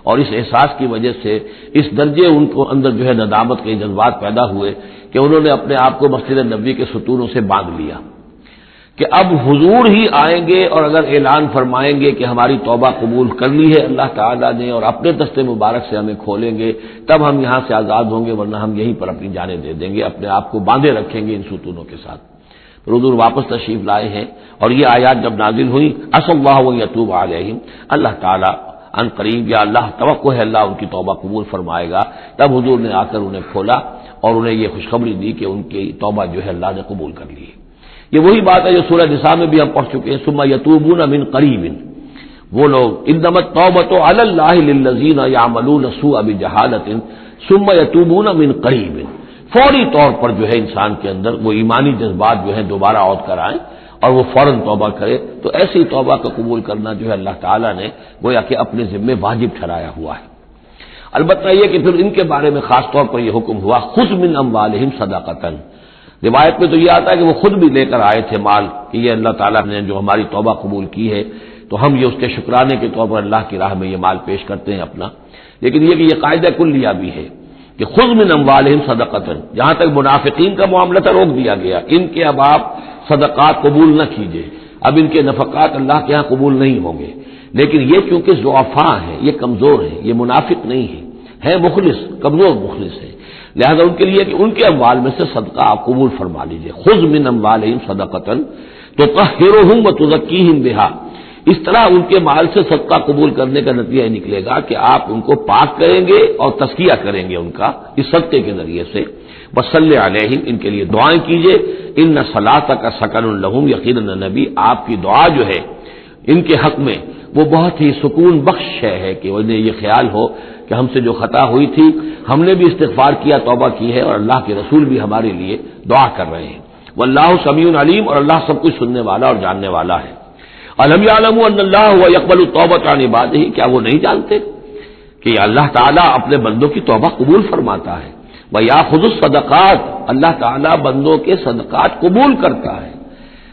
اور اس احساس کی وجہ سے اس درجے ان کو اندر جو ہے ندامت کے جذبات پیدا ہوئے کہ انہوں نے اپنے آپ کو مسجد نبوی کے ستونوں سے باندھ لیا کہ اب حضور ہی آئیں گے اور اگر اعلان فرمائیں گے کہ ہماری توبہ قبول کر لی ہے اللہ تعالیٰ نے اور اپنے دست مبارک سے ہمیں کھولیں گے، تب ہم یہاں سے آزاد ہوں گے، ورنہ ہم یہیں پر اپنی جانیں دے دیں گے، اپنے آپ کو باندھے رکھیں گے ان ستونوں کے ساتھ۔ پھر حضور واپس تشریف لائے ہیں اور یہ آیات جب نازل ہوئی عسى الله ان يتوب عليهم، اللہ تعالیٰ ان قریب، یا اللہ توقع ہے اللہ ان کی توبہ قبول فرمائے گا، تب حضور نے آ کر انہیں کھولا اور انہیں یہ خوشخبری دی کہ ان کی توبہ جو ہے اللہ نے قبول کر لی ہے۔ یہ وہی بات ہے جو سورہ نساء میں بھی ہم پڑھ چکے ہیں، ثم يتوبون من قریب، وہ لوگ انما التوبۃ علی اللہ للذین یعملون السوء بجہالۃ ثم يتوبون من قریب، فوری طور پر جو ہے انسان کے اندر وہ ایمانی جذبات جو ہیں دوبارہ عود کر آئیں اور وہ فوراً توبہ کرے، تو ایسی توبہ کا قبول کرنا جو ہے اللہ تعالیٰ نے گویا کہ اپنے ذمے واجب ٹھہرایا ہوا ہے۔ البتہ یہ کہ پھر ان کے بارے میں خاص طور پر یہ حکم ہوا خذ من اموالہم صدقۃ، روایت میں تو یہ آتا ہے کہ وہ خود بھی لے کر آئے تھے مال کہ یہ اللہ تعالیٰ نے جو ہماری توبہ قبول کی ہے تو ہم یہ اس کے شکرانے کے طور پر اللہ کی راہ میں یہ مال پیش کرتے ہیں اپنا، لیکن یہ کہ یہ قاعدہ کلیہ بھی ہے کہ خذ من اموالہم صدقۃ، جہاں تک منافقین کا معاملہ تھا روک دیا گیا، ان کے اب آپ صدقات قبول نہ کیجیے، اب ان کے نفقات اللہ کے ہاں قبول نہیں ہوں گے، لیکن یہ چونکہ ضعفاء ہیں، یہ کمزور ہیں، یہ منافق نہیں ہے مخلص، کمزور مخلص ہے، لہذا ان کے لیے کہ ان کے اموال میں سے صدقہ آپ قبول فرما لیجیے، خذ من اموالہم صدقۃ تطہرہم وتزکیہم بہا، اس طرح ان کے مال سے صدقہ قبول کرنے کا نتیجہ یہ نکلے گا کہ آپ ان کو پاک کریں گے اور تزکیہ کریں گے ان کا اس صدقے کے ذریعے سے۔ وصلی علیہم، ان کے لیے دعائیں کیجیے، ان صلاتک سکن لہم، یقیناً نبی آپ کی دعا جو ہے ان کے حق میں وہ بہت ہی سکون بخش ہے کہ انہیں یہ خیال ہو کہ ہم سے جو خطا ہوئی تھی ہم نے بھی استغفار کیا، توبہ کی ہے، اور اللہ کے رسول بھی ہمارے لیے دعا کر رہے ہیں۔ واللہ سمیع علیم، اور اللہ سب کچھ سننے والا اور جاننے والا ہے۔ الم یعلموا ان اللہ هو يقبل التوبۃ عن عبادہ، کیا وہ نہیں جانتے کہ اللہ تعالیٰ اپنے بندوں کی توبہ قبول فرماتا ہے؟ وَيَأْخُذُ الصَّدَقَاتِ، اللہ تعالیٰ بندوں کے صدقات قبول کرتا ہے۔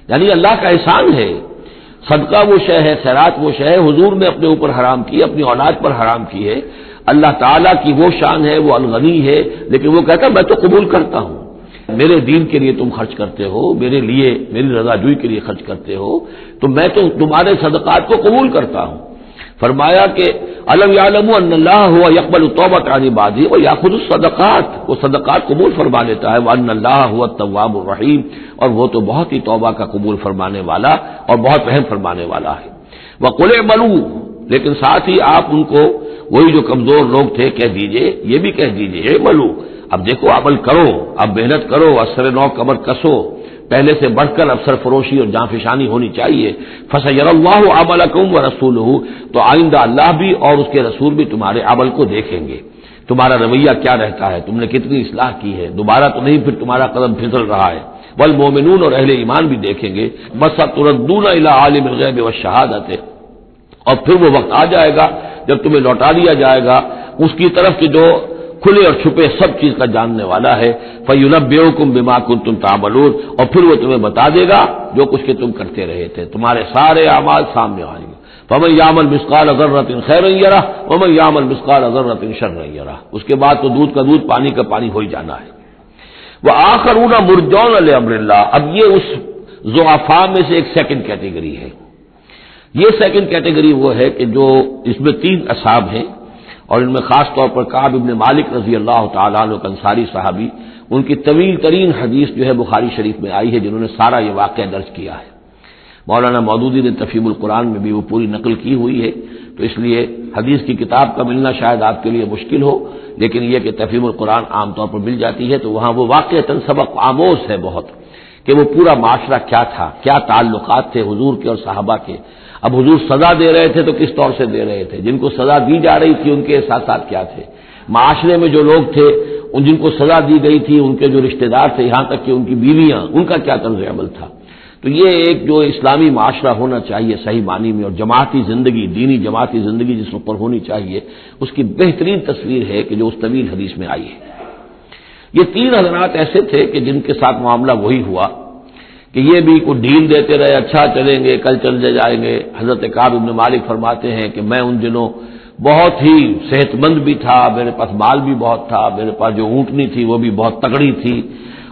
یعنی اللہ کا احسان ہے. صدقہ وہ شے ہے، خیرات وہ شے ہے حضور نے اپنے اوپر حرام کی، اپنی اولاد پر حرام کی ہے. اللہ تعالیٰ کی وہ شان ہے، وہ الغنی ہے، لیکن وہ کہتا ہے میں تو قبول کرتا ہوں. میرے دین کے لیے تم خرچ کرتے ہو، میرے لیے میری رضا جوئی کے لیے خرچ کرتے ہو، تو میں تو تمہارے صدقات کو قبول کرتا ہوں. فرمایا کہ الم یعلموا ان اللہ هو يقبل التوبۃ عن عباده ويأخذ الصدقات، وہ صدقات قبول فرما لیتا ہے. وان اللہ هو التواب الرحیم، اور وہ تو بہت ہی توبہ کا قبول فرمانے والا اور بہت رحم فرمانے والا ہے. وقل اعملوا، لیکن ساتھ ہی آپ ان کو، وہی جو کمزور لوگ تھے، کہہ دیجئے، یہ بھی کہہ دیجئے اعملوا، اب دیکھو عمل کرو، اب محنت کرو، اثر نو کمر کسو، پہلے سے بڑھ کر افسر فروشی اور جاں فشانی ہونی چاہیے. فَسَيَرَى اللَّهُ عَمَلَكُمْ وَرَسُولُهُ، تو آئندہ اللہ بھی اور اس کے رسول بھی تمہارے عمل کو دیکھیں گے، تمہارا رویہ کیا رہتا ہے، تم نے کتنی اصلاح کی ہے، دوبارہ تو نہیں پھر تمہارا قدم پھسل رہا ہے. والمؤمنون، اور اہل ایمان بھی دیکھیں گے. وَسَتُرَدُّونَ إِلَىٰ عَالِمِ الْغَيْبِ وَالشَّهَادَةِ، اور پھر وہ وقت آ جائے گا جب تمہیں لوٹا دیا جائے گا اس کی طرف کہ جو کھلے اور چھپے سب چیز کا جاننے والا ہے. فَيُنَبِّئُكُم بِمَا كُنتُمْ تَعْمَلُونَ، اور پھر وہ تمہیں بتا دے گا جو کچھ کہ تم کرتے رہے تھے، تمہارے سارے اعمال سامنے آئیں گے. فَمَن يَعْمَلْ مِثْقَالَ ذَرَّةٍ خَيْرًا يَرَهُ وَمَن يَعْمَلْ مِثْقَالَ ذَرَّةٍ شَرًّا يَرَهُ. اس کے بعد تو دودھ کا دودھ، پانی کا پانی ہو ہی جانا ہے. وَآخَرُونَ مُرْجَوْنَ لِأَمْرِ اللَّهِ، اب یہ اس ضعفاء میں سے ایک سیکنڈ کیٹیگری ہے. یہ سیکنڈ کیٹیگری وہ ہے کہ جو اس میں 3 اصحاب ہیں، اور ان میں خاص طور پر کعب ابن مالک رضی اللہ تعالیٰ عنہ انصاری صحابی، ان کی طویل ترین حدیث جو ہے بخاری شریف میں آئی ہے، جنہوں نے سارا یہ واقعہ درج کیا ہے. مولانا مودودی نے تفہیم القرآن میں بھی وہ پوری نقل کی ہوئی ہے، تو اس لیے حدیث کی کتاب کا ملنا شاید آپ کے لیے مشکل ہو، لیکن یہ کہ تفہیم القرآن عام طور پر مل جاتی ہے، تو وہاں وہ واقعتاً سبق آموز ہے بہت، کہ وہ پورا معاشرہ کیا تھا، کیا تعلقات تھے حضور کے اور صحابہ کے. اب حضور سزا دے رہے تھے تو کس طور سے دے رہے تھے، جن کو سزا دی جا رہی تھی ان کے احساسات کیا تھے، معاشرے میں جو لوگ تھے جن کو سزا دی گئی تھی ان کے جو رشتہ دار تھے، یہاں تک کہ ان کی بیویاں، ان کا کیا طرز عمل تھا. تو یہ ایک جو اسلامی معاشرہ ہونا چاہیے صحیح معنی میں، اور جماعتی زندگی، دینی جماعتی زندگی جس پر ہونی چاہیے، اس کی بہترین تصویر ہے کہ جو اس طویل حدیث میں آئی ہے. یہ 3 حضرات ایسے تھے کہ جن کے ساتھ معاملہ وہی ہوا کہ یہ بھی کوئی ڈھیل دیتے رہے، اچھا چلیں گے، کل چلے جائیں گے. حضرت کعب ابن مالک فرماتے ہیں کہ میں ان دنوں بہت ہی صحت مند بھی تھا، میرے پاس مال بھی بہت تھا، میرے پاس جو اونٹنی تھی وہ بھی بہت تگڑی تھی،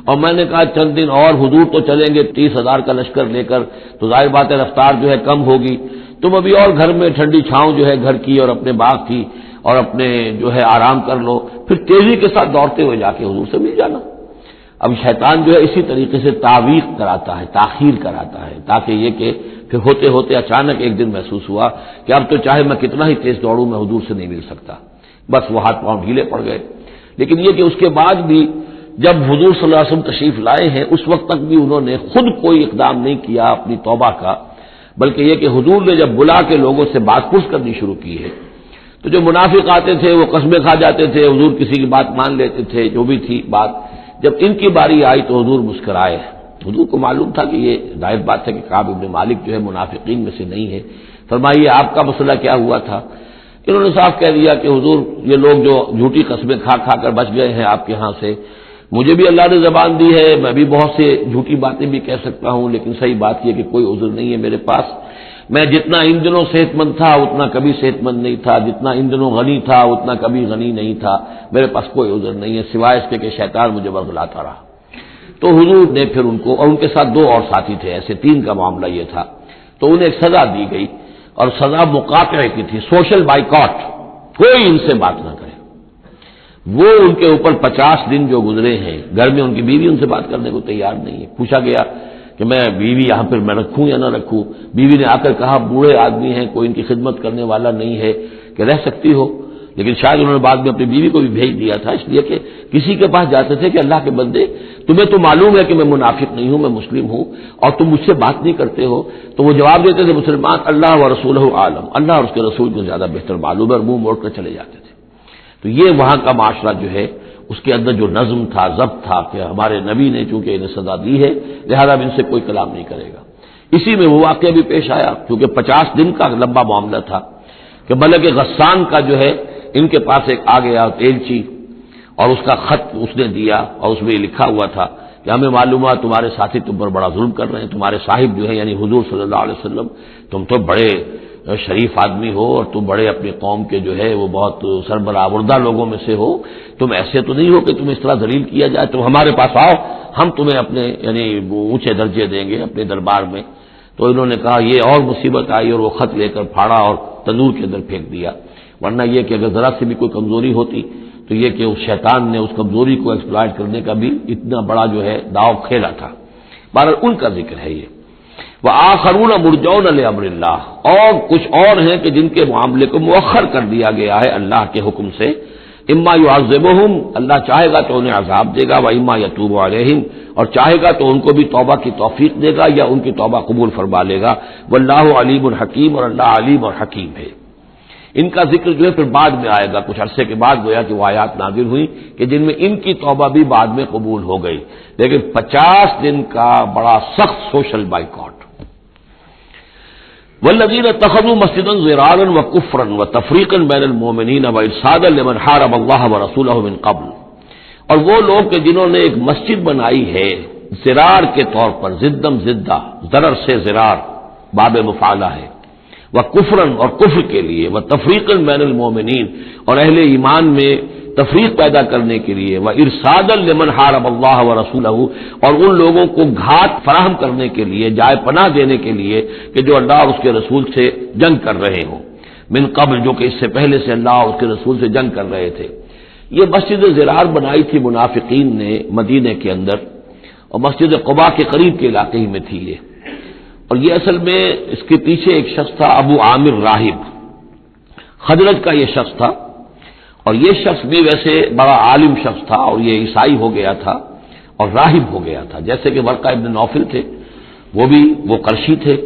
اور میں نے کہا چند دن اور حضور تو چلیں گے 30,000 کا لشکر لے کر، تو ظاہر بات ہے رفتار جو ہے کم ہوگی، تم ابھی اور گھر میں ٹھنڈی چھاؤں جو ہے گھر کی اور اپنے باغ کی اور اپنے جو ہے آرام کر لو، پھر تیزی کے ساتھ دوڑتے ہوئے جا کے حضور سے مل جانا. اب شیطان جو ہے اسی طریقے سے تعویق کراتا ہے، تاخیر کراتا ہے، تاکہ یہ کہ پھر ہوتے ہوتے اچانک ایک دن محسوس ہوا کہ اب تو چاہے میں کتنا ہی تیز دوڑوں میں حضور سے نہیں مل سکتا، بس وہ ہاتھ پاؤں ڈھیلے پڑ گئے. لیکن یہ کہ اس کے بعد بھی جب حضور صلی اللہ علیہ وسلم تشریف لائے ہیں اس وقت تک بھی انہوں نے خود کوئی اقدام نہیں کیا اپنی توبہ کا، بلکہ یہ کہ حضور نے جب بلا کے لوگوں سے بات پوچھ کرنی شروع کی ہے تو جو منافق آتے تھے وہ قسمیں کھا جاتے تھے، حضور کسی کی بات مان لیتے تھے، جو بھی تھی بات. جب ان کی باری آئی تو حضور مسکرائے. حضور کو معلوم تھا کہ یہ ظاہر بات ہے کہ کعب ابن مالک جو ہے منافقین میں سے نہیں ہے. فرمائیے آپ کا مسئلہ کیا ہوا تھا؟ انہوں نے صاف کہہ دیا کہ حضور یہ لوگ جو جھوٹی قسمیں کھا کھا کر بچ گئے ہیں آپ کے ہاں سے، مجھے بھی اللہ نے زبان دی ہے، میں بھی بہت سے جھوٹی باتیں بھی کہہ سکتا ہوں، لیکن صحیح بات یہ کہ کوئی عذر نہیں ہے میرے پاس. میں جتنا ان دنوں صحت مند تھا اتنا کبھی صحت مند نہیں تھا، جتنا ان دنوں غنی تھا اتنا کبھی غنی نہیں تھا، میرے پاس کوئی عذر نہیں ہے سوائے اس کے کہ شیطان مجھے ورغلاتا رہا. تو حضور نے پھر ان کو، اور ان کے ساتھ 2 اور ساتھی تھے، ایسے 3 کا معاملہ یہ تھا، تو انہیں ایک سزا دی گئی، اور سزا مقاطعے کی تھی، سوشل بائیکاٹ، کوئی ان سے بات نہ کرے. وہ ان کے اوپر 50 دن جو گزرے ہیں، گھر میں ان کی بیوی ان سے بات کرنے کو تیار نہیں ہے. پوچھا گیا کہ میں بیوی یہاں پر میں رکھوں یا نہ رکھوں؟ بیوی نے آ کر کہا بوڑھے آدمی ہیں، کوئی ان کی خدمت کرنے والا نہیں ہے کہ رہ سکتی ہو. لیکن شاید انہوں نے بعد میں اپنی بیوی کو بھی بھیج دیا تھا، اس لیے کہ کسی کے پاس جاتے تھے کہ اللہ کے بندے تمہیں تو معلوم ہے کہ میں منافق نہیں ہوں، میں مسلم ہوں، اور تم مجھ سے بات نہیں کرتے ہو. تو وہ جواب دیتے تھے مسلمان اللہ و رسولہ عالم، اللہ اور اس کے رسول کو زیادہ بہتر معلوم ہے، اور منہ موڑ کر چلے جاتے تھے. تو یہ وہاں کا معاشرہ جو ہے اس کے اندر جو نظم تھا، ضبط تھا کہ ہمارے نبی نے چونکہ انہیں سزا دی ہے لہذا ان سے کوئی کلام نہیں کرے گا. اسی میں وہ واقعہ بھی پیش آیا کیونکہ 50 دن کا لمبا معاملہ تھا کہ ملک غسان کا جو ہے ان کے پاس ایک آ گیا ایلچی، اور اس کا خط اس نے دیا، اور اس میں یہ لکھا ہوا تھا کہ ہمیں معلوم ہے تمہارے ساتھی تم پر بڑا ظلم کر رہے ہیں، تمہارے صاحب جو ہے یعنی حضور صلی اللہ علیہ وسلم، تم تو بڑے شریف آدمی ہو اور تم بڑے اپنی قوم کے جو ہے وہ بہت سربراہ لوگوں میں سے ہو، تم ایسے تو نہیں ہو کہ تم اس طرح ذلیل کیا جائے، تم ہمارے پاس آؤ، ہم تمہیں اپنے یعنی اونچے درجے دیں گے اپنے دربار میں۔ تو انہوں نے کہا یہ اور مصیبت آئی اور وہ خط لے کر پھاڑا اور تندور کے اندر پھینک دیا، ورنہ یہ کہ اگر ذرا سی بھی کوئی کمزوری ہوتی تو یہ کہ اس شیطان نے اس کمزوری کو ایکسپلائٹ کرنے کا بھی اتنا بڑا جو ہے داؤ کھیلا تھا۔ بہرحال ان کا ذکر ہے یہ۔ وآخرون مرجون لامر اللہ، اور کچھ اور ہیں کہ جن کے معاملے کو مؤخر کر دیا گیا ہے اللہ کے حکم سے، اما یعذبہم، اللہ چاہے گا تو انہیں عذاب دے گا، واما یتوب علیہم، اور چاہے گا تو ان کو بھی توبہ کی توفیق دے گا یا ان کی توبہ قبول فرما لے گا، واللہ علیم حکیم، اور اللہ علیم اور حکیم ہے۔ ان کا ذکر جو ہے پھر بعد میں آئے گا، کچھ عرصے کے بعد گویا کہ وہ آیات نازل ہوئی کہ جن میں ان کی توبہ بھی بعد میں قبول ہو گئی، لیکن 50 دن کا بڑا سخت سوشل بائیکاٹ۔ والذین اتخذوا مسجدا ضرارا وکفرا وتفریقا بین المؤمنین وارصادا لمن حارب اللہ ورسولہ من قبل، اور وہ لوگ کہ جنہوں نے ایک مسجد بنائی ہے ضرار کے طور پر، زدم زدہ، ضرر سے ضرار باب مفعلہ ہے، وکفرا اور کفر کے لیے، وتفریقا بین المؤمنین اور اہل ایمان میں تفریق پیدا کرنے کے لیے، وارصادا لمن حارب اللہ ورسولہ، اور ان لوگوں کو گھات فراہم کرنے کے لیے، جائے پناہ دینے کے لیے کہ جو اللہ اور اس کے رسول سے جنگ کر رہے ہوں، من قبل، جو کہ اس سے پہلے سے اللہ اور اس کے رسول سے جنگ کر رہے تھے۔ یہ مسجد ضرار بنائی تھی منافقین نے مدینے کے اندر، اور مسجد قباء کے قریب کے علاقے ہی میں تھی یہ، اور یہ اصل میں اس کے پیچھے ایک شخص تھا ابو عامر راہب، خزرج کا یہ شخص تھا، اور یہ شخص بھی ویسے بڑا عالم شخص تھا، اور یہ عیسائی ہو گیا تھا اور راہب ہو گیا تھا، جیسے کہ ورقہ ابن نوفل تھے، وہ قرشی تھے،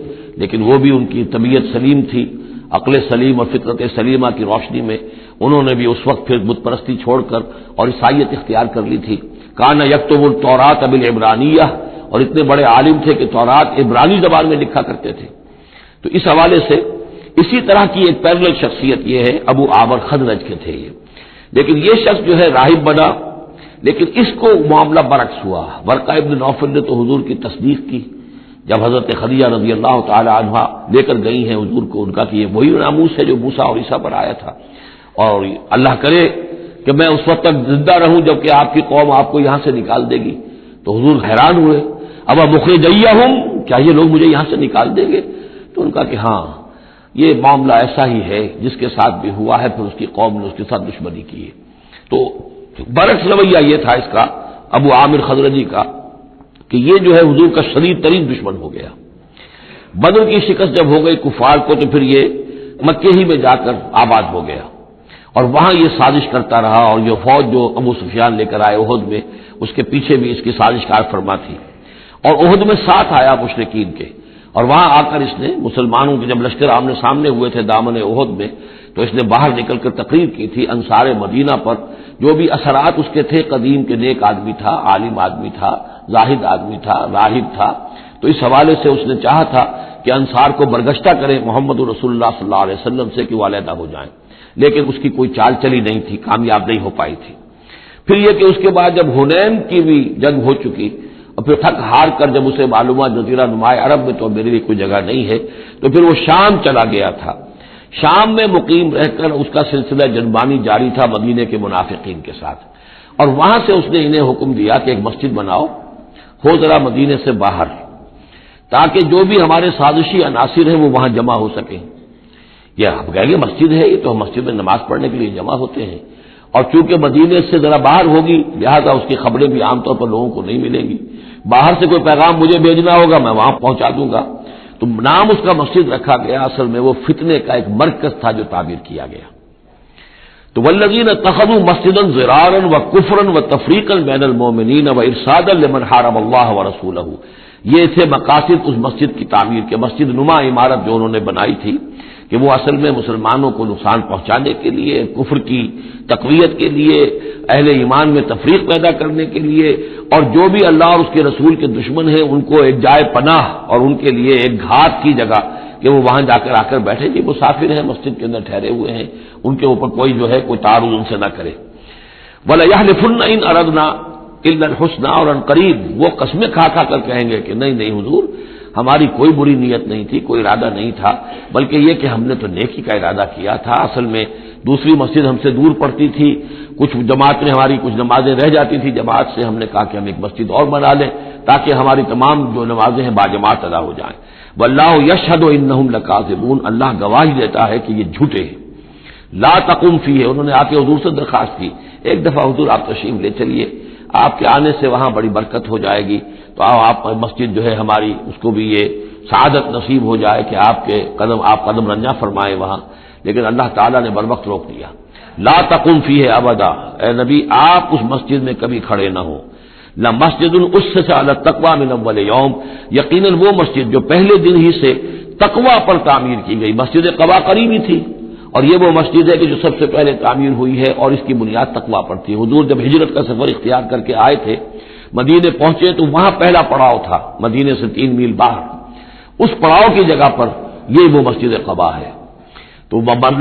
لیکن وہ بھی ان کی طبیعت سلیم تھی، عقل سلیم اور فطرت سلیمہ کی روشنی میں انہوں نے بھی اس وقت پھر بت پرستی چھوڑ کر اور عیسائیت اختیار کر لی تھی۔ کان یکتب التوراۃ بالعبرانیہ، اور اتنے بڑے عالم تھے کہ تورات عبرانی زبان میں لکھا کرتے تھے۔ تو اس حوالے سے اسی طرح کی ایک پیرلل شخصیت یہ ہے، ابو عامر خزرج کے تھے یہ، لیکن یہ شخص جو ہے راہب بنا، لیکن اس کو معاملہ برعکس ہوا۔ ورقہ ابن نوفل نے تو حضور کی تصدیق کی، جب حضرت خدیجہ رضی اللہ تعالی عنہا لے کر گئی ہیں حضور کو، ان کا کہ یہ وہی ناموس ہے جو موسیٰ اور عیسیٰ پر آیا تھا، اور اللہ کرے کہ میں اس وقت تک زندہ رہوں جب کہ آپ کی قوم آپ کو یہاں سے نکال دے گی۔ تو حضور حیران ہوئے، اب مخرجیہم، کیا یہ لوگ مجھے یہاں سے نکال دیں گے؟ تو ان کا کہ ہاں یہ معاملہ ایسا ہی ہے جس کے ساتھ بھی ہوا ہے، پھر اس کی قوم نے اس کے ساتھ دشمنی کی ہے۔ تو برعکس رویہ یہ تھا اس کا، ابو عامر خزرجی کا، کہ یہ جو ہے حضور کا شدید ترین دشمن ہو گیا۔ بدر کی شکست جب ہو گئی کفار کو، تو پھر یہ مکے ہی میں جا کر آباد ہو گیا، اور وہاں یہ سازش کرتا رہا، اور یہ فوج جو ابو سفیان لے کر آئے احد میں، اس کے پیچھے بھی اس کی سازش کار فرما تھی، اور احد میں ساتھ آیا مشرکین کے، اور وہاں آ کر اس نے مسلمانوں کے جب لشکر آمنے سامنے ہوئے تھے دامن احد میں، تو اس نے باہر نکل کر تقریر کی تھی انصار مدینہ پر، جو بھی اثرات اس کے تھے، قدیم کے نیک آدمی تھا، عالم آدمی تھا، زاہد آدمی تھا، راہب تھا، تو اس حوالے سے اس نے چاہا تھا کہ انصار کو برگشتہ کریں محمد رسول اللہ صلی اللہ علیہ وسلم سے کہ وہ علیحدہ ہو جائیں، لیکن اس کی کوئی چال چلی نہیں تھی، کامیاب نہیں ہو پائی تھی۔ پھر یہ کہ اس کے بعد جب حنین کی بھی جنگ ہو چکی، اور پھر تھک ہار کر جب اسے معلوم ہوا جزیرہ نماء عرب میں تو میرے لیے کوئی جگہ نہیں ہے، تو پھر وہ شام چلا گیا تھا۔ شام میں مقیم رہ کر اس کا سلسلہ جنبانی جاری تھا مدینے کے منافقین کے ساتھ، اور وہاں سے اس نے انہیں حکم دیا کہ ایک مسجد بناؤ، ہو ذرا مدینے سے باہر، تاکہ جو بھی ہمارے سازشی عناصر ہیں وہ وہاں جمع ہو سکیں۔ یہ آپ کہیں گے مسجد ہے، یہ تو ہم مسجد میں نماز پڑھنے کے لیے جمع ہوتے ہیں، اور چونکہ مدینے سے ذرا باہر ہوگی لہذا اس کی خبریں بھی عام طور پر لوگوں کو نہیں ملیں گی، باہر سے کوئی پیغام مجھے بھیجنا ہوگا میں وہاں پہنچا دوں گا۔ تو نام اس کا مسجد رکھا گیا، اصل میں وہ فتنے کا ایک مرکز تھا جو تعبیر کیا گیا۔ تو والذین اتخذوا مسجدا ضرارا وکفرا وتفریقا بین المؤمنین وارصادا لمن حارب اللہ ورسولہ، یہ تھے مقاصد اس مسجد کی تعمیر کے، مسجد نما عمارت جو انہوں نے بنائی تھی، کہ وہ اصل میں مسلمانوں کو نقصان پہنچانے کے لیے، کفر کی تقویت کے لیے، اہل ایمان میں تفریق پیدا کرنے کے لیے، اور جو بھی اللہ اور اس کے رسول کے دشمن ہیں ان کو ایک جائے پناہ اور ان کے لیے ایک گھات کی جگہ کہ وہ وہاں جا کر آ کر بیٹھے، جی مسافر ہیں مسجد کے اندر ٹھہرے ہوئے ہیں، ان کے اوپر کوئی جو ہے کوئی تعارض ان سے نہ کرے۔ وَلَيَحْلِفُنَّ إِنْ أَرَدْنَا الا الحسنى، اور ان قریب وہ قسمیں کھا کھا کر کہیں گے کہ نہیں نہیں حضور، ہماری کوئی بری نیت نہیں تھی، کوئی ارادہ نہیں تھا، بلکہ یہ کہ ہم نے تو نیکی کا ارادہ کیا تھا۔ اصل میں دوسری مسجد ہم سے دور پڑتی تھی، کچھ جماعت میں ہماری کچھ نمازیں رہ جاتی تھی جماعت سے، ہم نے کہا کہ ہم ایک مسجد اور بنا لیں تاکہ ہماری تمام جو نمازیں ہیں باجماعت ادا ہو جائیں۔ واللہ یشہد انہم لکاذبون، اللہ گواہی دیتا ہے کہ یہ جھوٹے ہیں۔ لا تقم فیہ، انہوں نے آ کے حضور سے درخواست کی، ایک دفعہ حضور آپ تشریف لے چلیے، آپ کے آنے سے وہاں بڑی برکت ہو جائے گی، تو آپ مسجد جو ہے ہماری اس کو بھی یہ سعادت نصیب ہو جائے کہ آپ قدم رنجا فرمائے وہاں، لیکن اللہ تعالیٰ نے بر وقت روک دیا۔ لا تقم فیہ ابدا، اے نبی آپ اس مسجد میں کبھی کھڑے نہ ہو۔ لمسجد اسس علی التقوی من اول یوم، یقیناً وہ مسجد جو پہلے دن ہی سے تقوی پر تعمیر کی گئی، مسجد قباء قریب ہی تھی، اور یہ وہ مسجد ہے کہ جو سب سے پہلے تعمیر ہوئی ہے اور اس کی بنیاد تقوی پر تھی۔ حضور جب ہجرت کا سفر اختیار کر کے آئے تھے، مدینے پہنچے تو وہاں پہلا پڑاؤ تھا، مدینے سے 3 میل باہر، اس پڑاؤ کی جگہ پر یہ وہ مسجد قباء ہے۔ تو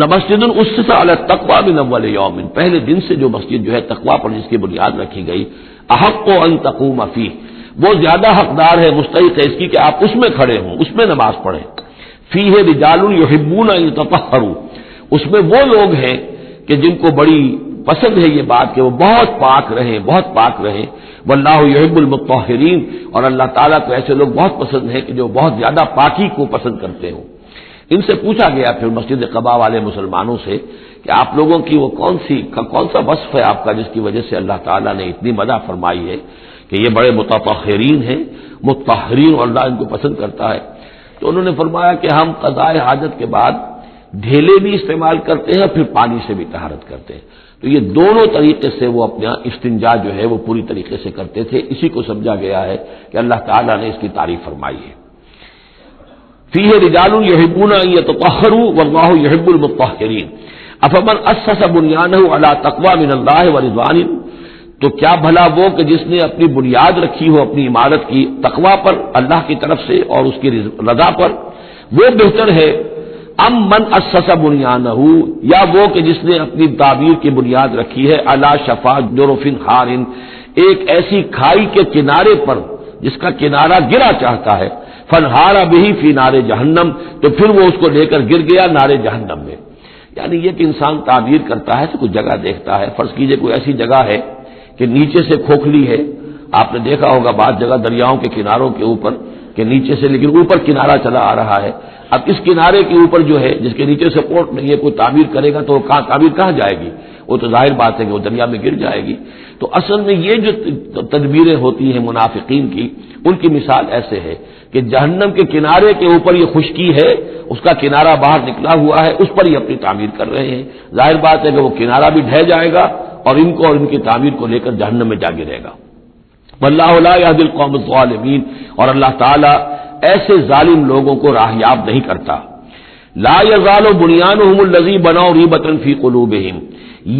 مسجد اسس علی التقوی من اول یوم، پہلے دن سے جو مسجد جو ہے تقوی پر جس کی بنیاد رکھی گئی، احق ان تقوم فیہ، وہ زیادہ حقدار ہے، مستحق ہے اس کی کہ آپ اس میں کھڑے ہوں، اس میں نماز پڑھیں۔ فیہ رجال یحبون ان یتطہروا، اس میں وہ لوگ ہیں کہ جن کو بڑی پسند ہے یہ بات کہ وہ بہت پاک رہیں، بہت پاک رہیں۔ واللہ یحب المطہرین، اور اللہ تعالیٰ کو ایسے لوگ بہت پسند ہیں کہ جو بہت زیادہ پاکی کو پسند کرتے ہوں۔ ان سے پوچھا گیا پھر مسجد قباء والے مسلمانوں سے کہ آپ لوگوں کی وہ کون سا وصف ہے آپ کا جس کی وجہ سے اللہ تعالیٰ نے اتنی مدح فرمائی ہے کہ یہ بڑے متطہرین ہیں، مطہرین، اور اللہ ان کو پسند کرتا ہے؟ تو انہوں نے فرمایا کہ ہم قضاء حاجت کے بعد ڈھیلے بھی استعمال کرتے ہیں، پھر پانی سے بھی طہارت کرتے ہیں۔ تو یہ دونوں طریقے سے وہ اپنا استنجا جو ہے وہ پوری طریقے سے کرتے تھے، اسی کو سمجھا گیا ہے کہ اللہ تعالیٰ نے اس کی تعریف فرمائی ہے۔ فیہ رجال یحبون ان یتطہروا واللہ یحب المطہرین، افمن اسس بنیانہ علی تقوی من اللہ ورضوان، تو کیا بھلا وہ کہ جس نے اپنی بنیاد رکھی ہو اپنی عمارت کی تقوی پر، اللہ کی طرف سے اور اس کی رضا پر، وہ بہتر ہے ام من اسس بنیانہ، یا وہ کہ جس نے اپنی تعبیر کی بنیاد رکھی ہے علی شفا جرف ہار، ایک ایسی کھائی کے کنارے پر جس کا کنارہ گرا چاہتا ہے، فنہار بہ فی نار جہنم، تو پھر وہ اس کو لے کر گر گیا نار جہنم میں۔ یعنی یہ کہ انسان تعبیر کرتا ہے تو کچھ جگہ دیکھتا ہے، فرض کیجئے کوئی ایسی جگہ ہے کہ نیچے سے کھوکھلی ہے، آپ نے دیکھا ہوگا بعض جگہ دریاؤں کے کناروں کے اوپر کہ نیچے سے لیکن اوپر کنارہ چلا آ رہا ہے، اب اس کنارے کے اوپر جو ہے جس کے نیچے سپورٹ نہیں ہے، کوئی تعبیر کرے گا تو تعبیر کہاں جائے گی؟ وہ تو ظاہر بات ہے کہ وہ دریا میں گر جائے گی۔ تو اصل میں یہ جو تدبیریں ہوتی ہیں منافقین کی، ان کی مثال ایسے ہے کہ جہنم کے کنارے کے اوپر یہ خشکی ہے، اس کا کنارہ باہر نکلا ہوا ہے، اس پر یہ اپنی تعمیر کر رہے ہیں، ظاہر بات ہے کہ وہ کنارہ بھی ڈھہ جائے گا اور ان کو اور ان کی تعمیر کو لے کر جہنم میں جا گرے گا۔ واللہ لا یہدی القوم الظالمین، اور اللہ تعالیٰ ایسے ظالم لوگوں کو راہیاب نہیں کرتا۔ لا یزال بنیانہم الذی بنوا ریبۃ فی قلوبہم،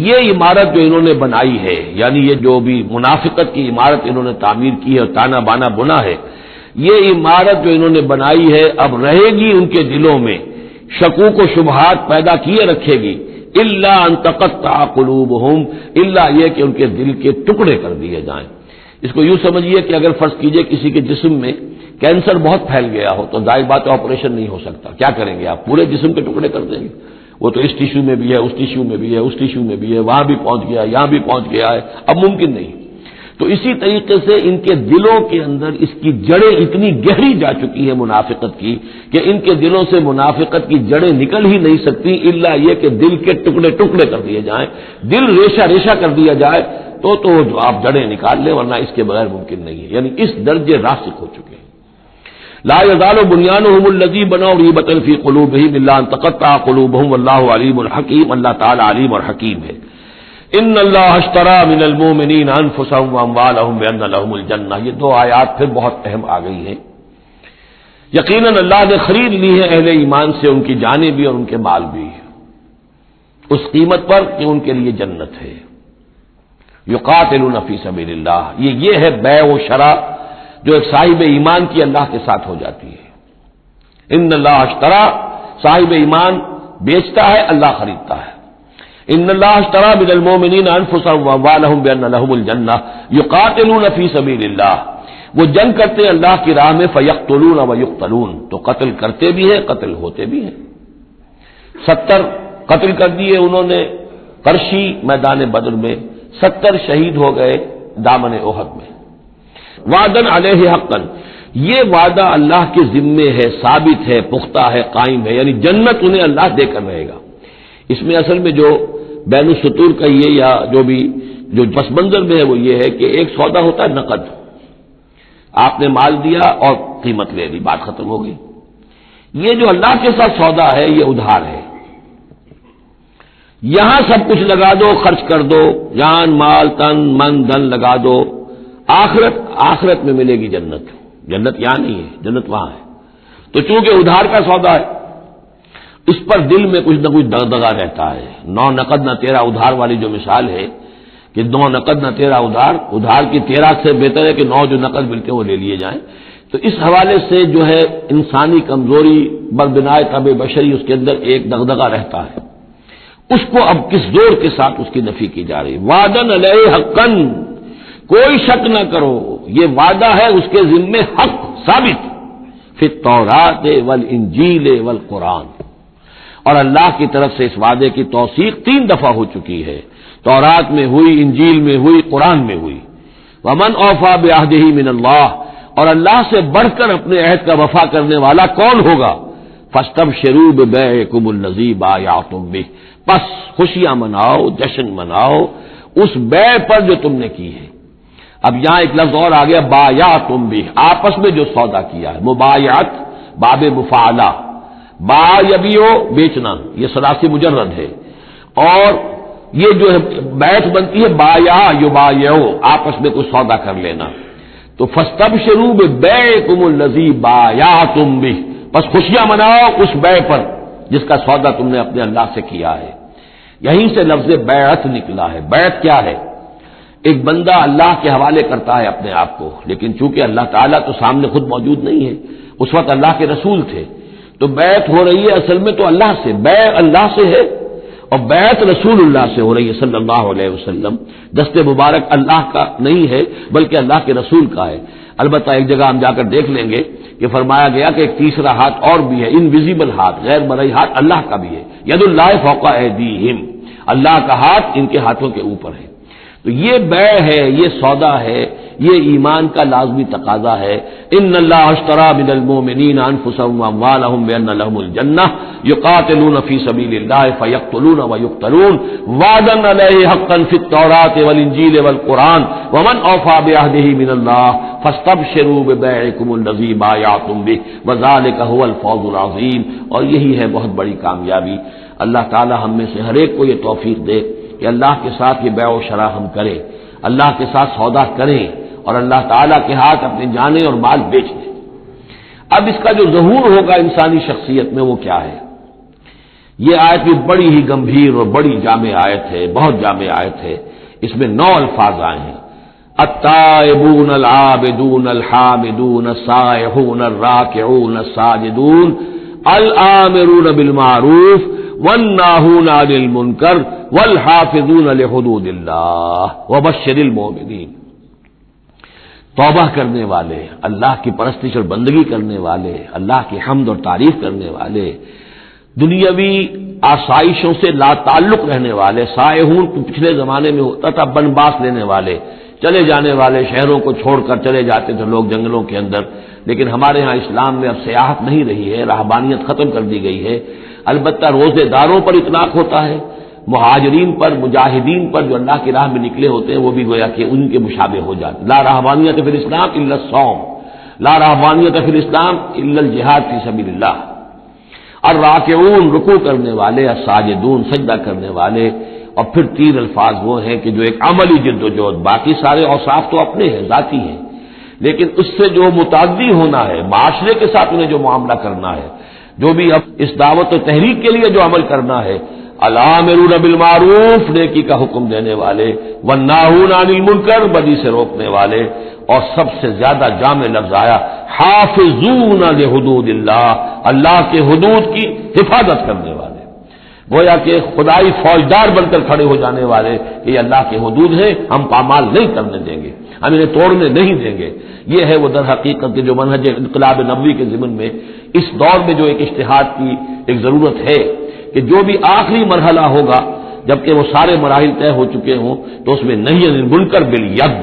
یہ عمارت جو انہوں نے بنائی ہے، یعنی یہ جو بھی منافقت کی عمارت انہوں نے تعمیر کی ہے اور تانا بانا بنا ہے، یہ عمارت جو انہوں نے بنائی ہے اب رہے گی ان کے دلوں میں، شکوک و شبہات پیدا کیے رکھے گی، الا ان تقطع قلوبہم، الا یہ کہ ان کے دل کے ٹکڑے کر دیے جائیں۔ اس کو یوں سمجھیے کہ اگر فرض کیجئے کسی کے جسم میں کینسر بہت پھیل گیا ہو تو ظاہر بات آپریشن نہیں ہو سکتا، کیا کریں گے آپ؟ پورے جسم کے ٹکڑے کر دیں گے؟ وہ تو اس ٹیشو میں بھی ہے، اس ٹیشو میں بھی ہے، اس ٹیشو میں بھی ہے، وہاں بھی پہنچ گیا، یہاں بھی پہنچ گیا ہے، اب ممکن نہیں۔ تو اسی طریقے سے ان کے دلوں کے اندر اس کی جڑیں اتنی گہری جا چکی ہیں منافقت کی کہ ان کے دلوں سے منافقت کی جڑیں نکل ہی نہیں سکتی، الا یہ کہ دل کے ٹکڑے ٹکڑے کر دیے جائیں، دل ریشہ ریشہ کر دیا جائے تو جو آپ جڑیں نکال لیں، ورنہ اس کے بغیر ممکن نہیں ہے۔ یعنی اس درجے راسخ ہو چکے ہیں۔ لا یزال بنیانہم الذی بنوا ریبۃ فی قلوبہم الا ان تقطع قلوبہم واللہ علیم حکیم، اللہ تعالی علیم اور حکیم ہے۔ ان اللہ اشتری من المؤمنین انفسهم واموالهم بان لهم الجنہ، یہ دو آیات پھر بہت اہم آ گئی ہیں۔ یقیناً اللہ نے خرید لی ہے اہل ایمان سے ان کی جانیں بھی اور ان کے مال بھی، اس قیمت پر کہ ان کے لیے جنت ہے۔ یقاتلون فی سبیل اللہ، یہ ہے بیع و شراء جو ایک صاحب ایمان کی اللہ کے ساتھ ہو جاتی ہے۔ ان اللہ اشتری، صاحب ایمان بیچتا ہے، اللہ خریدتا ہے۔ ان اللہ اشتری من المؤمنین انفسهم واموالهم بان لهم الجنہ یقاتلون فی سبیل اللہ، وہ جنگ کرتے ہیں اللہ کی راہ میں، فیقتلون ویقتلون، تو قتل کرتے بھی ہیں قتل ہوتے بھی ہیں۔ 70 قتل کر دیے انہوں نے قرشی میدان بدر میں، 70 شہید ہو گئے دامن احد میں۔ وعدن علیہ حقا، یہ وعدہ اللہ کے ذمے ہے، ثابت ہے، پختہ ہے، قائم ہے، یعنی جنت انہیں اللہ دے کر رہے گا۔ اس میں اصل میں جو بین السطور کا یہ یا جو بھی جو پس منظر میں ہے وہ یہ ہے کہ ایک سودا ہوتا ہے نقد، آپ نے مال دیا اور قیمت لے لی، بات ختم ہو گئی۔ یہ جو اللہ کے ساتھ سودا ہے یہ ادھار ہے، یہاں سب کچھ لگا دو، خرچ کر دو، جان مال تن من دھن لگا دو، آخرت میں ملے گی جنت۔ جنت یہاں نہیں ہے، جنت وہاں ہے۔ تو چونکہ ادھار کا سودا ہے اس پر دل میں کچھ نہ کچھ دغدغہ رہتا ہے۔ نو نقد نہ تیرا ادھار والی جو مثال ہے کہ 9 نقد نہ تیرا ادھار کی 13 سے بہتر ہے کہ 9 جو نقد ملتے ہیں وہ لے لیے جائیں۔ تو اس حوالے سے جو ہے انسانی کمزوری بربنائے طبع بشری اس کے اندر ایک دغدغہ رہتا ہے، اس کو اب کس زور کے ساتھ اس کی نفی کی جا رہی۔ وعدن علیہ حقا، کوئی شک نہ کرو یہ وعدہ ہے اس کے ذمے حق ثابت، فی التوراۃ والانجیل والقرآن، اور اللہ کی طرف سے اس وعدے کی توثیق 3 دفعہ ہو چکی ہے، تورات میں ہوئی، انجیل میں ہوئی، قرآن میں ہوئی۔ ومن اوفی بعہدہ من اللہ، اور اللہ سے بڑھ کر اپنے عہد کا وفا کرنے والا کون ہوگا؟ فاستبشروا ببیعکم الذی بایعتم بہ، پس خوشیاں مناؤ، جشن مناؤ اس بیع پر جو تم نے کی ہے۔ اب یہاں ایک لفظ اور آ گیا، بایعتم بہ، آپس میں جو سودا کیا ہے، مبایعت باب مفاعلہ، با یبیع بیچنا، یہ ثلاثی مجرد ہے، اور یہ جو ہے بیعت بنتی ہے بایا یبایع، آپس میں کوئی سودا کر لینا۔ تو فاستبشروا ببیعکم الذی بایعتم بہ، بس خوشیاں مناؤ اس بیع پر جس کا سودا تم نے اپنے اللہ سے کیا ہے۔ یہیں سے لفظ بیعت نکلا ہے۔ بیعت کیا ہے؟ ایک بندہ اللہ کے حوالے کرتا ہے اپنے آپ کو، لیکن چونکہ اللہ تعالیٰ تو سامنے خود موجود نہیں ہے، اس وقت اللہ کے رسول تھے، تو بیعت ہو رہی ہے اصل میں تو اللہ سے، بیع اللہ سے ہے اور بیعت رسول اللہ سے ہو رہی ہے صلی اللہ علیہ وسلم۔ دست مبارک اللہ کا نہیں ہے بلکہ اللہ کے رسول کا ہے۔ البتہ ایک جگہ ہم جا کر دیکھ لیں گے کہ فرمایا گیا کہ ایک تیسرا ہاتھ اور بھی ہے، انویزیبل ہاتھ، غیر مرئی ہاتھ اللہ کا بھی ہے، ید اللہ فوق ایدیہم، اللہ کا ہاتھ ان کے ہاتھوں کے اوپر ہے۔ تو یہ بیع ہے، یہ سودا ہے، یہ ایمان کا لازمی تقاضا ہے۔ ان اللہ اشتری من المؤمنین انفسهم واموالهم بان لهم الجنہ یقاتلون فی سبیل اللہ فیقتلون ویقتلون وعدا علیہ حقا فی التوراۃ والانجیل والقرآن ومن اوفی بعہدہ من اللہ فاستبشروا ببیعکم الذی بایعتم بہ وذلک هو الفوز العظیم۔ اور یہی ہے بہت بڑی کامیابی۔ اللہ تعالی ہم میں سے ہر ایک کو یہ توفیق دے کہ اللہ کے ساتھ یہ بیع و شرا ہم کریں، اللہ کے ساتھ سودا کریں اور اللہ تعالیٰ کے ہاتھ اپنے جانیں اور مال بیچ دیں۔ اب اس کا جو ظہور ہوگا انسانی شخصیت میں وہ کیا ہے؟ یہ آیت بھی بڑی ہی گمبھیر اور بڑی جامع آیت ہے، بہت جامع آیت ہے۔ اس میں 9 الفاظ آئے ہیں، التائبون العابدون الحامدون السائحون الراکعون الساجدون الآمرون بالمعروف والناہون عن المنکر والحافظون لحدود اللہ وبشر المؤمنین۔ توبہ کرنے والے، اللہ کی پرستش اور بندگی کرنے والے، اللہ کی حمد اور تعریف کرنے والے، دنیاوی آسائشوں سے لا تعلق رہنے والے، سائحون پچھلے زمانے میں ہوتا تھا بنباس لینے والے، چلے جانے والے، شہروں کو چھوڑ کر چلے جاتے تھے لوگ جنگلوں کے اندر، لیکن ہمارے ہاں اسلام میں اب سیاحت نہیں رہی ہے، رہبانیت ختم کر دی گئی ہے۔ البتہ روزے داروں پر اطلاق ہوتا ہے، مہاجرین پر، مجاہدین پر جو اللہ کی راہ میں نکلے ہوتے ہیں وہ بھی گویا کہ ان کے مشابہ ہو جاتے۔ لا رہبانیت فی الاسلام الا الصوم، لا رہبانیت فی الاسلام الا الجہاد فی سبیل اللہ۔ الراکعون رکوع کرنے والے، الساجدون سجدہ کرنے والے، اور پھر 3 الفاظ وہ ہیں کہ جو ایک عملی جد و جہد، باقی سارے اوصاف تو اپنے ہیں، ذاتی ہیں، لیکن اس سے جو متعدی ہونا ہے، معاشرے کے ساتھ انہیں جو معاملہ کرنا ہے، جو بھی اب اس دعوت و تحریک کے لیے جو عمل کرنا ہے، الآمرون بالمعروف نیکی کا حکم دینے والے، والناہون عن المنکر بدی سے روکنے والے، اور سب سے زیادہ جامع لفظ آیا حافظون لحدود اللہ، اللہ کے حدود کی حفاظت کرنے والے۔ گویا کہ خدائی فوجدار بن کر کھڑے ہو جانے والے کہ یہ اللہ کے حدود ہیں، ہم پامال نہیں کرنے دیں گے، ہم انہیں توڑنے نہیں دیں گے۔ یہ ہے وہ در حقیقت کے جو منہج انقلاب نبوی کے ضمن میں اس دور میں جو ایک اجتہاد کی ایک ضرورت ہے کہ جو بھی آخری مرحلہ ہوگا جبکہ وہ سارے مراحل طے ہو چکے ہوں تو اس میں نہیں منکر بالید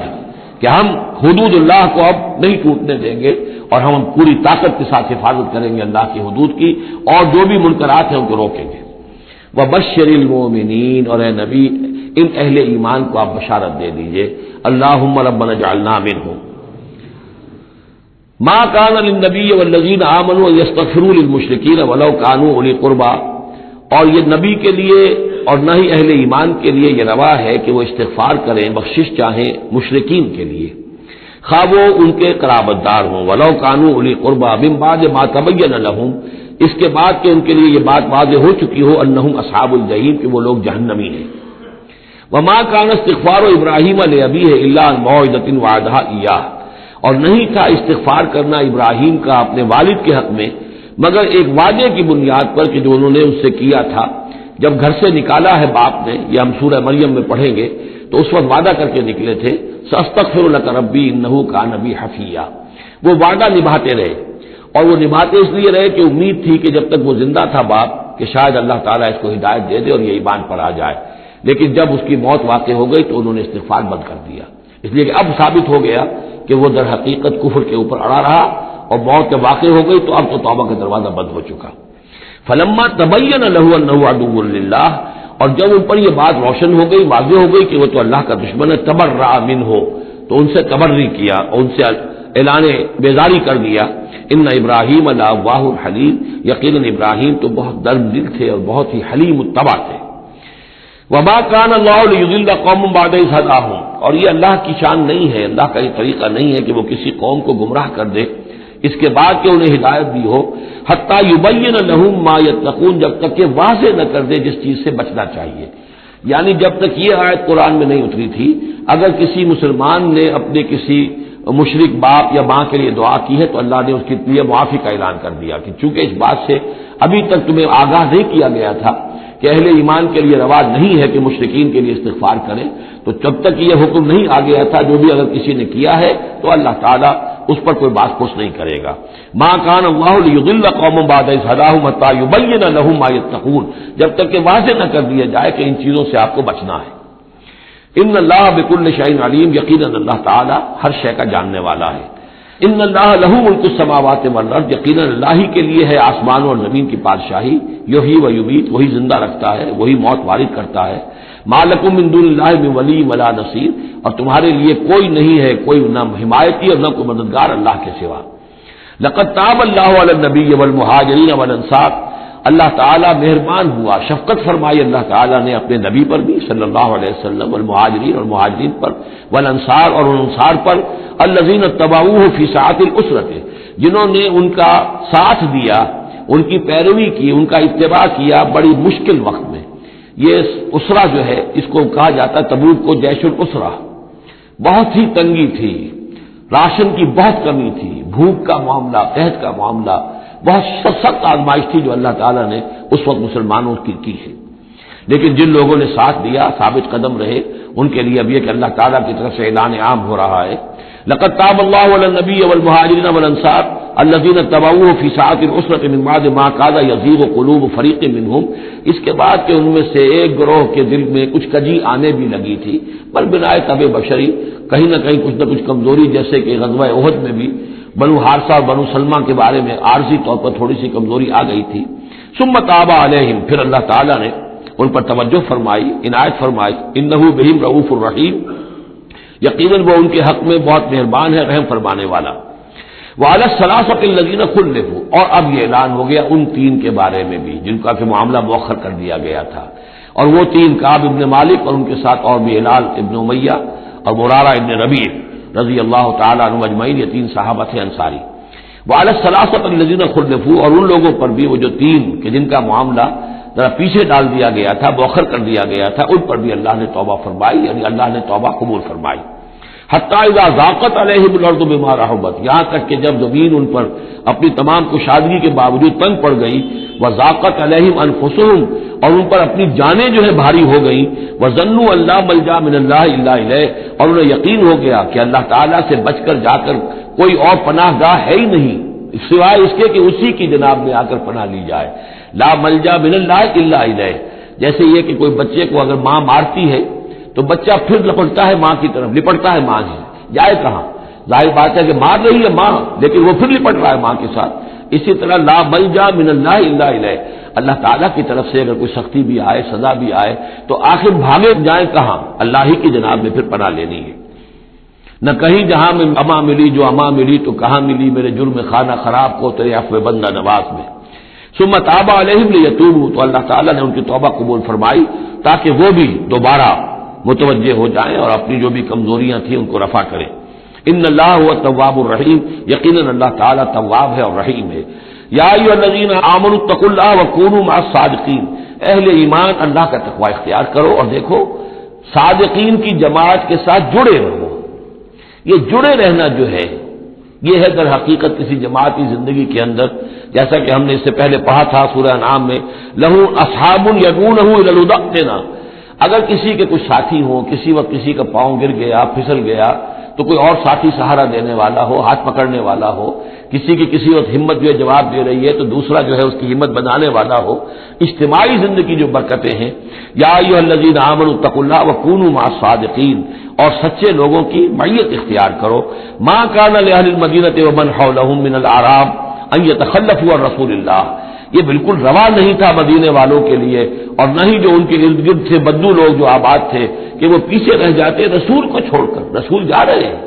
کہ ہم حدود اللہ کو اب نہیں ٹوٹنے دیں گے اور ہم پوری طاقت کے ساتھ حفاظت کریں گے اللہ کی حدود کی، اور جو بھی منکرات ہیں ان کو روکیں گے۔ وبشر المؤمنین، اور اے نبی ان اہل ایمان کو آپ بشارت دے دیجئے، اللہم ربنا اجعلنا منہم۔ ما کان للنبی والذین آمنوا ان یستغفروا للمشرکین ولو کانوا اولی قربی، اور یہ نبی کے لیے اور نہ ہی اہل ایمان کے لیے یہ روا ہے کہ وہ استغفار کریں، بخشش چاہیں مشرکین کے لیے، خواہ وہ ان کے قرابت دار ہوں، ولو کانوا اولی قربی من بعد ما تبین لہم، اس کے بعد کہ ان کے لیے یہ بات واضح ہو چکی ہو انہم اصحاب الجحیم کہ وہ لوگ جہنمی ہیں۔ وما کان استغفار ابراہیم لابیہ الا عن موعدۃ وعدھا ایاہ، اور نہیں تھا استغفار کرنا ابراہیم کا اپنے والد کے حق میں مگر ایک وعدے کی بنیاد پر کہ جو انہوں نے اس سے کیا تھا جب گھر سے نکالا ہے باپ نے، یہ ہم سورہ مریم میں پڑھیں گے، تو اس وقت وعدہ کر کے نکلے تھے ساستغفر لک ربی انہ کان بی حفیہ، وہ وعدہ نبھاتے رہے، اور وہ نبھاتے اس لیے رہے کہ امید تھی کہ جب تک وہ زندہ تھا باپ کہ شاید اللہ تعالیٰ اس کو ہدایت دے دے اور یہ ایمان پر آ جائے، لیکن جب اس کی موت واقع ہو گئی تو انہوں نے استغفار بند کر دیا، اس لیے کہ اب ثابت ہو گیا کہ وہ در حقیقت کفر کے اوپر اڑا رہا اور موت جب واقع ہو گئی تو اب تو توبہ کا دروازہ بند ہو چکا۔ فلما تبین لہ انہ عدو للہ، اور جب ان پر یہ بات روشن ہو گئی، واضح ہو گئی کہ وہ تو اللہ کا دشمن ہے، تبرأ منہ، تو ان سے تبرئی کیا اور ان سے اعلان بیزاری کر دیا۔ ان ابراہیم لأواہ حلیم، یقیناً ابراہیم تو بہت درد دل تھے اور بہت ہی حلیم الطبع تھے۔ وما کان اللہ لیضل قوما بعد اذ ھداھم، اور یہ اللہ کی شان نہیں ہے، اللہ کا یہ طریقہ نہیں ہے کہ وہ کسی قوم کو گمراہ کر دے اس کے بعد کہ انہیں ہدایت دی ہو، حتی یبین لہم ما یتقون، جب تک کہ واضح نہ کر دے جس چیز سے بچنا چاہیے، یعنی جب تک یہ آیت قرآن میں نہیں اتری تھی اگر کسی مسلمان نے اپنے کسی مشرک باپ یا ماں کے لیے دعا کی ہے تو اللہ نے اس کے لیے معافی کا اعلان کر دیا کہ چونکہ اس بات سے ابھی تک تمہیں آگاہ نہیں کیا گیا تھا کہ اہل ایمان کے لیے رواج نہیں ہے کہ مشرکین کے لیے استغفار کریں، تو جب تک یہ حکم نہیں آ گیا تھا جو بھی اگر کسی نے کیا ہے تو اللہ تعالیٰ اس پر کوئی بات پوچھ نہیں کرے گا۔ ما کان اللہ لیضل قوما بعد اذ ھداھم حتی یبین لہم ما یتقون، جب تک کہ واضح نہ کر دیا جائے کہ ان چیزوں سے آپ کو بچنا ہے۔ ان اللہ بکل شیء علیم، یقیناً اللہ تعالیٰ ہر شے کا جاننے والا ہے۔ ان اللہ لہ ملک السماوات والارض، یقیناً اللہ ہی کے لیے ہے آسمانوں اور زمین کی بادشاہی، یحیی و یمیت، وہی زندہ رکھتا ہے، وہی موت وارد کرتا ہے۔ ما لکم من دون اللہ من ولی ولا نصیر، اور تمہارے لیے کوئی نہیں ہے، کوئی نہ حمایتی اور نہ کوئی مددگار اللہ کے سوا۔ لقد تاب اللہ علی النبی والمہاجرین والانصار، اللہ تعالیٰ مہربان ہوا، شفقت فرمائی اللہ تعالیٰ نے اپنے نبی پر بھی صلی اللہ علیہ وسلم، والمہاجرین اور مہاجرین پر، والانصار اور انصار پر، الذین اتبعوہ فی ساعۃ العسرۃ، جنہوں نے ان کا ساتھ دیا، ان کی پیروی کی، ان کا اتباع کیا بڑی مشکل وقت میں۔ یہ اسرہ جو ہے اس کو کہا جاتا ہے تبوک کو جیش الاسرہ، بہت ہی تنگی تھی، راشن کی بہت کمی تھی، بھوک کا معاملہ، قحط کا معاملہ، بہت سخت آزمائش تھی جو اللہ تعالیٰ نے اس وقت مسلمانوں کی ہے، لیکن جن لوگوں نے ساتھ دیا، ثابت قدم رہے، ان کے لیے اب یہ کہ اللہ تعالیٰ کی طرف سے اعلان عام ہو رہا ہے۔ لقد تاب اللہ علی النبی والمہاجرین والانصار الذین اتبعوہ فی ساعۃ العسرۃ من بعد ما کاد یزیغ قلوب فریق منہم، اس کے بعد کہ ان میں سے ایک گروہ کے دل میں کچھ کجی آنے بھی لگی تھی، بل بنائے طب بشری، کہیں نہ کچھ کمزوری، جیسے کہ غزوہ احد میں بھی بنو حارثہ اور بنو سلمہ کے بارے میں عارضی طور پر تھوڑی سی کمزوری آ گئی تھی۔ ثم تاب علیہم، پھر اللہ تعالیٰ نے ان پر توجہ فرمائی، عنایت فرمائی، انہ بہم رؤوف الرحیم، یقیناً وہ ان کے حق میں بہت مہربان ہے، رحم فرمانے والا۔ وعلی الثلاثۃ الذین خلفوا، اور اب یہ اعلان ہو گیا ان تین کے بارے میں بھی جن کا کہ معاملہ مؤخر کر دیا گیا تھا، اور وہ تین کعب ابن مالک اور ان کے ساتھ اور بھی ہلال ابن امیہ اور مرارہ ابن ربیع رضی اللہ تعالیٰ عنہ اجمعین، یہ تین صحابہ تھے انصاری۔ وعلی الثلاثۃ الذین خلفوا، اور ان لوگوں پر بھی وہ جو تین کہ جن کا معاملہ ذرا پیچھے ڈال دیا گیا تھا، مؤخر کر دیا گیا تھا، ان پر بھی اللہ نے توبہ فرمائی، یعنی اللہ نے توبہ قبول فرمائی۔ حتی اذا ضاقت علیہم الارض بما رحبت، یہاں تک کہ جب زمین ان پر اپنی تمام کشادگی کے باوجود تنگ پڑ گئی، وضاقت علیہم انفسہم، اور ان پر اپنی جانیں جو ہے بھاری ہو گئیں، وظنوا ان لا ملجا من اللہ الا الیہ، اور انہیں یقین ہو گیا کہ اللہ تعالیٰ سے بچ کر جا کر کوئی اور پناہ گاہ ہے ہی نہیں سوائے اس کے کہ اسی کی جناب میں آ کر پناہ لی جائے۔ لا ملجا من اللہ الا الیہ، جیسے یہ کہ کوئی بچے کو اگر ماں مارتی ہے تو بچہ پھر لپٹتا ہے ماں کی طرف، لپٹتا ہے ماں سے، جائے کہاں؟ ظاہر بات ہے کہ مار رہی ہے ماں، لیکن وہ پھر لپٹ رہا ہے ماں کے ساتھ۔ اسی طرح لا ملجا من اللہ الا الیہ، اللہ تعالیٰ کی طرف سے اگر کوئی سختی بھی آئے، سزا بھی آئے، تو آخر بھاگے جائیں کہاں؟ اللہ ہی کی جناب میں پھر پناہ لینی ہے۔ نہ کہیں جہاں میں اما ملی جو اما ملی تو کہاں ملی میرے جرم خانہ خراب کو تیرے عفو بندہ نواز میں۔ ثم تاب علیہم لیتوبوا، تو اللہ تعالیٰ نے ان کی توبہ قبول فرمائی تاکہ وہ بھی دوبارہ متوجہ ہو جائیں اور اپنی جو بھی کمزوریاں تھیں ان کو رفع کریں۔ ان اللہ هو التواب الرحیم، یقیناً اللہ تعالیٰ تواب ہے اور رحیم ہے۔ یا ایھا الذین آمنوا اتقوا اللہ وکونوا مع الصادقین، اہل ایمان اللہ کا تقوی اختیار کرو اور دیکھو صادقین کی جماعت کے ساتھ جڑے رہو۔ یہ جڑے رہنا جو ہے یہ ہے در حقیقت کسی جماعتی زندگی کے اندر، جیسا کہ ہم نے اس سے پہلے پڑھا تھا سورہ انعام میں، لہ اصحاب یدعونہ الی الہدی ائتنا، اگر کسی کے کچھ ساتھی ہوں، کسی وقت کسی کا پاؤں گر گیا، پھسل گیا، تو کوئی اور ساتھی سہارا دینے والا ہو، ہاتھ پکڑنے والا ہو، کسی کی کسی وقت ہمت جو ہے جواب دے رہی ہے تو دوسرا جو ہے اس کی ہمت بنانے والا ہو، اجتماعی زندگی جو برکتیں ہیں۔ یا ایھا الذین آمنوا اتقوا اللہ وکونوا مع الصادقین، اور سچے لوگوں کی معیت اختیار کرو۔ ما کان لأہل المدینۃ ومن حولہم من الاعراب ان یتخلفوا عن رسول اللہ، یہ بالکل روا نہیں تھا مدینے والوں کے لیے اور نہ ہی جو ان کے ارد گرد سے بدو لوگ جو آباد تھے کہ وہ پیچھے رہ جاتے رسول کو چھوڑ کر۔ رسول جا رہے ہیں،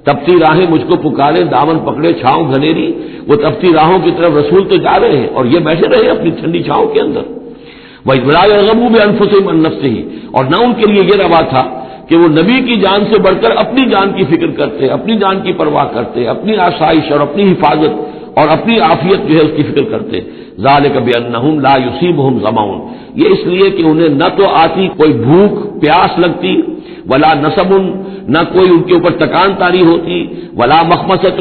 تپتی راہیں مجھ کو پکارے، دامن پکڑے چھاؤں گھنیری، وہ تپتی راہوں کی طرف رسول تو جا رہے ہیں اور یہ بیٹھے رہے اپنی ٹھنڈی چھاؤں کے اندر۔ وَلَا يَرْغَبُوا بِأَنفُسِهِمْ عَن نَّفْسِهِ، اور نہ ان کے لیے یہ روا تھا کہ وہ نبی کی جان سے بڑھ کر اپنی جان کی فکر کرتے، اپنی جان کی پرواہ کرتے، اپنی آسائش اور اپنی حفاظت اور اپنی عافیت جو ہے اس کی فکر کرتے۔ ذالک بانہم لا یصیبہم ظمأ، یہ اس لیے کہ انہیں نہ تو آتی کوئی بھوک پیاس لگتی، ولا نصب، نہ کوئی ان کے اوپر تکان طاری ہوتی، ولا مخمصۃ،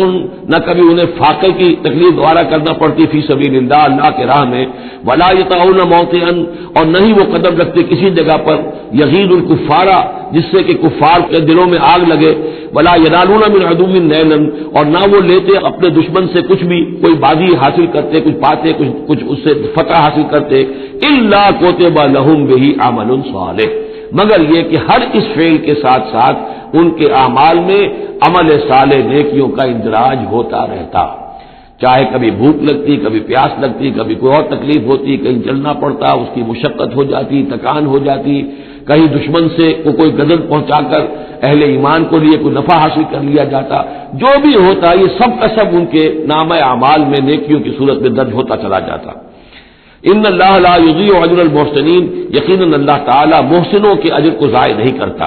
نہ کبھی انہیں فاقے کی تکلیف دوبارہ کرنا پڑتی فی سبیل اللہ، اللہ کے راہ میں، ولا یطعون موطئا، اور نہ ہی وہ قدم رکھتے کسی جگہ پر یغیظ الکفار، جس سے کہ کفار کے دلوں میں آگ لگے، ولا ینالون من عدو نیلا، اور نہ وہ لیتے اپنے دشمن سے کچھ بھی، کوئی بازی حاصل کرتے، کچھ پاتے، کچھ اس سے فتح حاصل کرتے، الا کتب لهم به عمل صالح، مگر یہ کہ ہر اس فعل کے ساتھ ساتھ ان کے اعمال میں عمل صالح نیکیوں کا اندراج ہوتا رہتا۔ چاہے کبھی بھوک لگتی، کبھی پیاس لگتی، کبھی کوئی اور تکلیف ہوتی، کہیں چلنا پڑتا، اس کی مشقت ہو جاتی، تکان ہو جاتی، کہیں دشمن سے کوئی غضب پہنچا کر اہل ایمان کو لیے کوئی نفع حاصل کر لیا جاتا، جو بھی ہوتا یہ سب کا سب ان کے نامہ اعمال میں نیکیوں کی صورت میں درج ہوتا چلا جاتا۔ ان اللہ لا یضیع اجر المحسنین، یقیناً اللہ تعالی محسنوں کے اجر کو ضائع نہیں کرتا۔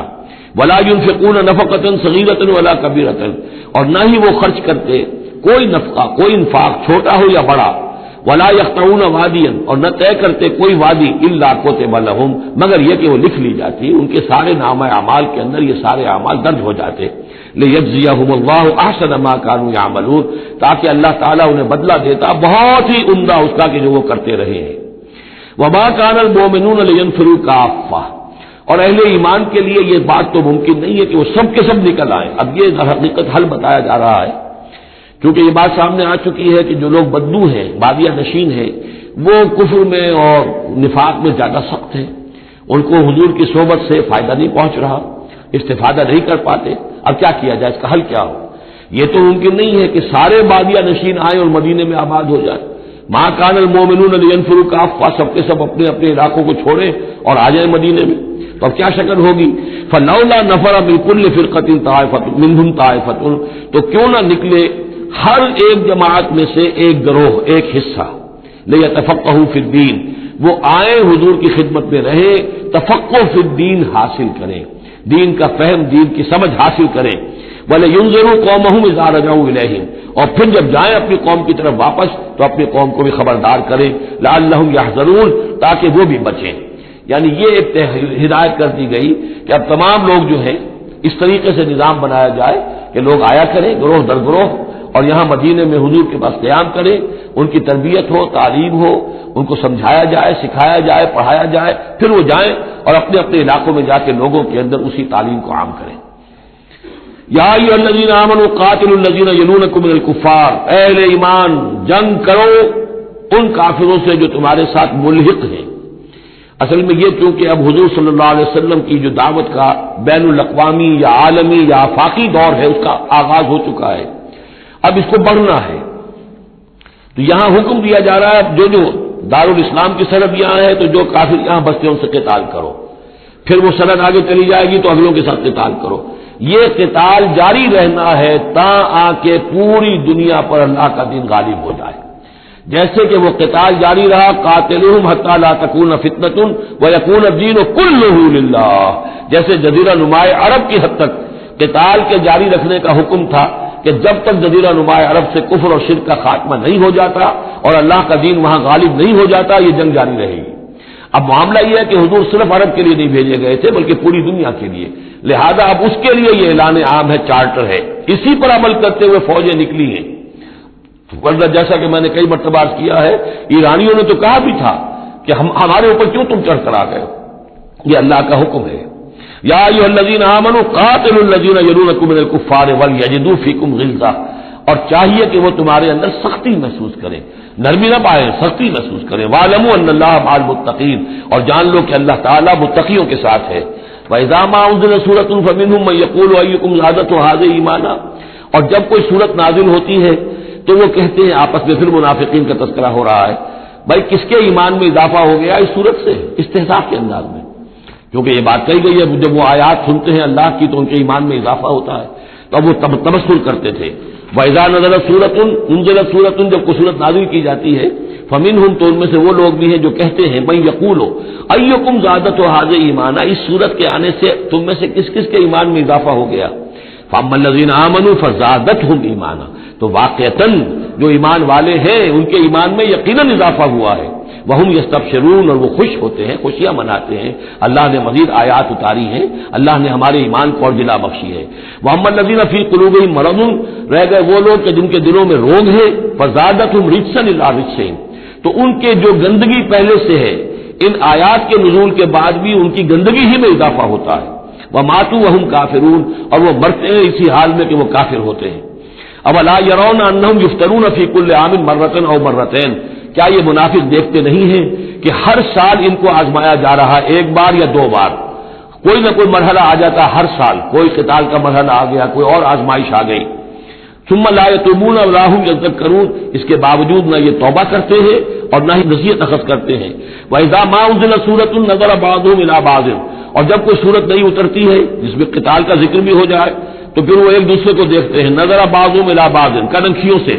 ولا ينفقون نفقۃ صغیرۃ ولا کبیرۃ، اور نہ ہی وہ خرچ کرتے کوئی نفقہ، کوئی انفاق چھوٹا ہو یا بڑا، ولا يقطعون وادیا، اور نہ طے کرتے کوئی وادی الا کتب لهم، مگر یہ کہ وہ لکھ لی جاتی، ان کے سارے نامہ اعمال کے اندر یہ سارے اعمال درج ہو جاتے۔ لیجزیہم اللہ احسن ما كانوا يعملون، تاکہ اللہ تعالیٰ انہیں بدلہ دیتا بہت ہی عمدہ اس کا کہ جو وہ کرتے رہے ہیں۔ وما كان المؤمنون لينفروا كافة، اور اہل ایمان کے لیے یہ بات تو ممکن نہیں ہے کہ وہ سب کے سب نکل آئیں۔ اب یہ در حقیقت حل بتایا جا رہا ہے، کیونکہ یہ بات سامنے آ چکی ہے کہ جو لوگ بدو ہیں، بادیہ نشین ہیں، وہ کفر میں اور نفاق میں زیادہ سخت ہیں، ان کو حضور کی صحبت سے فائدہ نہیں پہنچ رہا، استفادہ نہیں کر پاتے۔ اب کیا کیا جائے، اس کا حل کیا ہو؟ یہ تو ممکن نہیں ہے کہ سارے بادیہ نشین آئیں اور مدینے میں آباد ہو جائیں۔ ما كان المؤمنون لينفروا كافة، سب کے سب اپنے اپنے علاقوں کو چھوڑیں اور آ جائیں مدینے میں، تو اب کیا شکل ہوگی؟ فلولا نفر من كل فرقة طائفة منهم طائفة، تو کیوں نہ نکلے ہر ایک جماعت میں سے ایک گروہ، ایک حصہ، لیتفقهوا فی الدین، وہ آئیں حضور کی خدمت میں رہیں، تفقہ فی الدین حاصل کریں، دین کا فہم، دین کی سمجھ حاصل کریں۔ وَلَيُنذِرُوا قَوْمَهُمْ إِذَا رَجَعُوا إِلَيْهِمْ، اور پھر جب جائیں اپنی قوم کی طرف واپس تو اپنی قوم کو بھی خبردار کریں، لَعَلَّهُمْ يَحْذَرُونَ، تاکہ وہ بھی بچیں۔ یعنی یہ ایک ہدایت کر دی گئی کہ اب تمام لوگ جو ہیں اس طریقے سے نظام بنایا جائے کہ لوگ آیا کریں گروہ در گروہ، اور یہاں مدینے میں حضور کے پاس قیام کریں، ان کی تربیت ہو، تعلیم ہو، ان کو سمجھایا جائے، سکھایا جائے، پڑھایا جائے، پھر وہ جائیں اور اپنے اپنے علاقوں میں جا کے لوگوں کے اندر اسی تعلیم کو عام کریں۔ یا ایھا الذین آمنوا قاتلوا الذین یلونکم من الکفار، اے اہل ایمان جنگ کرو ان کافروں سے جو تمہارے ساتھ ملحق ہیں۔ اصل میں یہ چونکہ اب حضور صلی اللہ علیہ وسلم کی جو دعوت کا بین الاقوامی یا عالمی یا آفاقی دور ہے اس کا آغاز ہو چکا ہے، اب اس کو بڑھنا ہے، تو یہاں حکم دیا جا رہا ہے جو دارالاسلام کی سرحد یہاں ہے تو جو کافر یہاں بستے ہیں ان سے قتال کرو، پھر وہ سرحد آگے چلی جائے گی تو اگلوں کے ساتھ قتال کرو۔ یہ قتال جاری رہنا ہے تا آ کے پوری دنیا پر اللہ کا دین غالب ہو جائے۔ جیسے کہ وہ قتال جاری رہا قاتلوہم حتی لا تکون فتنۃ ویکون الدین کلہ للہ، جیسے جزیرہ نما عرب کی حد تک قتال کے جاری رکھنے کا حکم تھا کہ جب تک جزیرہ نما عرب سے کفر اور شرک کا خاتمہ نہیں ہو جاتا اور اللہ کا دین وہاں غالب نہیں ہو جاتا یہ جنگ جاری رہے گی۔ اب معاملہ یہ ہے کہ حضور صرف عرب کے لیے نہیں بھیجے گئے تھے بلکہ پوری دنیا کے لیے، لہذا اب اس کے لیے یہ اعلان عام ہے، چارٹر ہے، اسی پر عمل کرتے ہوئے فوجیں نکلی ہیں۔ ورنہ جیسا کہ میں نے کئی مرتبہ عرض کیا ہے، ایرانیوں نے تو کہا بھی تھا کہ ہمارے اوپر کیوں تم چڑھ کر آ گئے، یہ اللہ کا حکم ہے۔ یا ایھا الذین آمنوا قاتلوا الذین یلونکم من الکفار ولیجدوا فیکم غلظہ، اور چاہیے کہ وہ تمہارے اندر سختی محسوس کریں، نرمی نہ پائیں، سختی محسوس کریں۔ وَاعْلَمُوا أَنَّ اللَّهَ مَعَ الْمُتَّقِينَ، اور جان لو کہ اللہ تعالیٰ متقیوں کے ساتھ ہے۔ وَإِذَا مَا أُنزِلَتْ سُورَةٌ فَمِنْهُم مَّن يَقُولُ أَيُّكُمْ زَادَتْهُ هَٰذِهِ إِيمَانًا، اور جب کوئی سورت نازل ہوتی ہے تو وہ کہتے ہیں آپس میں، پھر منافقین کا تذکرہ ہو رہا ہے، بھائی کس کے ایمان میں اضافہ ہو گیا اس سورت سے، استہزاء کے انداز میں، کیونکہ یہ بات کہی گئی ہے جب وہ آیات سنتے ہیں اللہ کی تو ان کے ایمان میں اضافہ ہوتا ہے، تو اب وہ تبصر کرتے تھے۔ وَإِذَا نَزَلَتْ سُورَةٌ أُنزِلَتْ سُورَةٌ، جب کوئی سورت نازل کی جاتی ہے، فَمِنْهُمْ، تو ان میں سے وہ لوگ بھی ہیں جو کہتے ہیں مَن يَقُولُ أَيُّكُمْ زَادَتْهُ هَٰذِهِ إِيمَانًا، اس سورت کے آنے سے تم میں سے کس کس کے ایمان میں اضافہ ہو گیا۔ فَأَمَّا الَّذِينَ آمَنُوا فَزَادَتْهُمْ إِيمَانًا، تو واقعتاً جو ایمان والے ہیں ان کے ایمان میں یقیناً اضافہ ہوا ہے۔ وَهُمْ يَسْتَبْشِرُونَ، اور وہ خوش ہوتے ہیں، خوشیاں مناتے ہیں، اللہ نے مزید آیات اتاری ہیں، اللہ نے ہمارے ایمان کو اور جلا بخشی ہے۔ وَأَمَّا الَّذِينَ فِي قُلُوبِهِم مَّرَضٌ، رہ گئے وہ لوگ کہ جن کے دلوں میں روگ ہے، فَزَادَتْهُمْ رِجْسًا إِلَىٰ رِجْسِهِمْ، تو ان کے جو گندگی پہلے سے ہے ان آیات کے نزول کے بعد بھی ان کی گندگی ہی میں اضافہ ہوتا ہے۔ وَمَاتُوا وَهُمْ كَافِرُونَ، اور وہ مرتے ہیں اسی حال میں کہ وہ کافر ہوتے ہیں۔ أَوَلَا يَرَوْنَ أَنَّهُمْ يُفْتَنُونَ فِي كُلِّ عَامٍ مَرَّةً أَوْ مَرَّتَيْنِ، کیا یہ منافق دیکھتے نہیں ہیں کہ ہر سال ان کو آزمایا جا رہا ہے، ایک بار یا دو بار، کوئی نہ کوئی مرحلہ آ جاتا ہر سال، کوئی قتال کا مرحلہ آ گیا، کوئی اور آزمائش آ گئی۔ ثم لا يتوبون ولا هم يذكرون، اس کے باوجود نہ یہ توبہ کرتے ہیں اور نہ ہی نصیحت اخذ کرتے ہیں۔ وَإِذَا مَا أُنزِلَتْ سُورَةٌ نَظَرَ بَعْضُهُمْ إِلَىٰ بَعْضٍ، اور جب کوئی سورت نہیں اترتی ہے جس میں قتال کا ذکر بھی ہو جائے تو پھر وہ ایک دوسرے کو دیکھتے ہیں، نَظَرَ بَعْضُهُمْ إِلَىٰ بَعْضٍ، کدنکھیوں سے،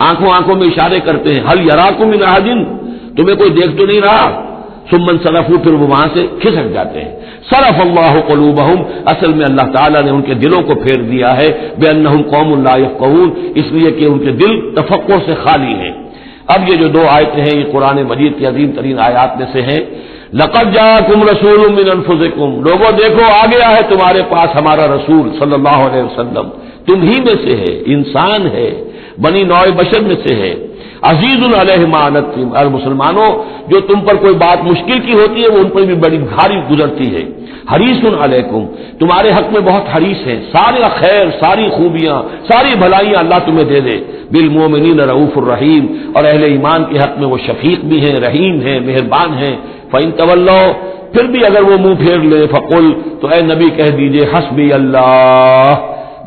آنکھوں میں اشارے کرتے ہیں، هَلْ يَرَاكُم مِّنْ أَحَدٍ، تمہیں کوئی دیکھ تو نہیں رہا، ثم انصرفوا، پھر وہ وہاں سے کھسک جاتے ہیں۔ صرف اللہ قلوبہم، اصل میں اللہ تعالیٰ نے ان کے دلوں کو پھیر دیا ہے، بأنہم قوم لا یفقہون، اس لیے کہ ان کے دل تفقہ سے خالی ہیں۔ اب یہ جو دو آیتیں ہیں یہ قرآن مجید کی عظیم ترین آیات میں سے ہیں۔ لقد جاءکم رسول من انفسکم، لوگوں دیکھو آ گیا ہے تمہارے پاس ہمارا رسول صلی اللہ علیہ وسلم، تم ہی میں سے ہے، انسان ہے، بنی نوع بشر میں سے ہے۔ عزیز علیہ ما عنتم، اور مسلمانوں جو تم پر کوئی بات مشکل کی ہوتی ہے وہ ان پر بھی بڑی بھاری گزرتی ہے۔ حریص علیکم، تمہارے حق میں بہت حریص ہے، سارے خیر، ساری خوبیاں، ساری بھلائیاں اللہ تمہیں دے دے۔ بالمومنین رؤوف الرحیم، اور اہل ایمان کے حق میں وہ شفیق بھی ہیں، رحیم ہیں، مہربان ہیں۔ فإن تولوا، پھر بھی اگر وہ منہ پھیر لے، فقل، تو اے نبی کہہ دیجئے، حسبی اللہ،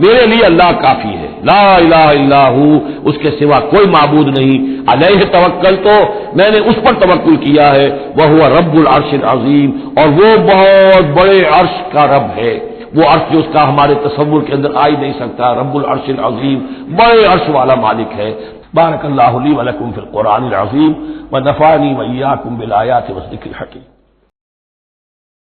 میرے لیے اللہ کافی ہے، لا الہ الا ہو، اس کے سوا کوئی معبود نہیں، علیہ توکل، تو میں نے اس پر توکل کیا ہے، وہو رب العرش العظیم، اور وہ بہت بڑے عرش کا رب ہے، وہ عرش جو اس کا ہمارے تصور کے اندر آ ہی نہیں سکتا، رب العرش العظیم، بڑے عرش والا مالک ہے۔ بارک اللہ لی ولکم فی القرآن العظیم ونفعنی وإیاکم بالآیات والذکر الحکیم۔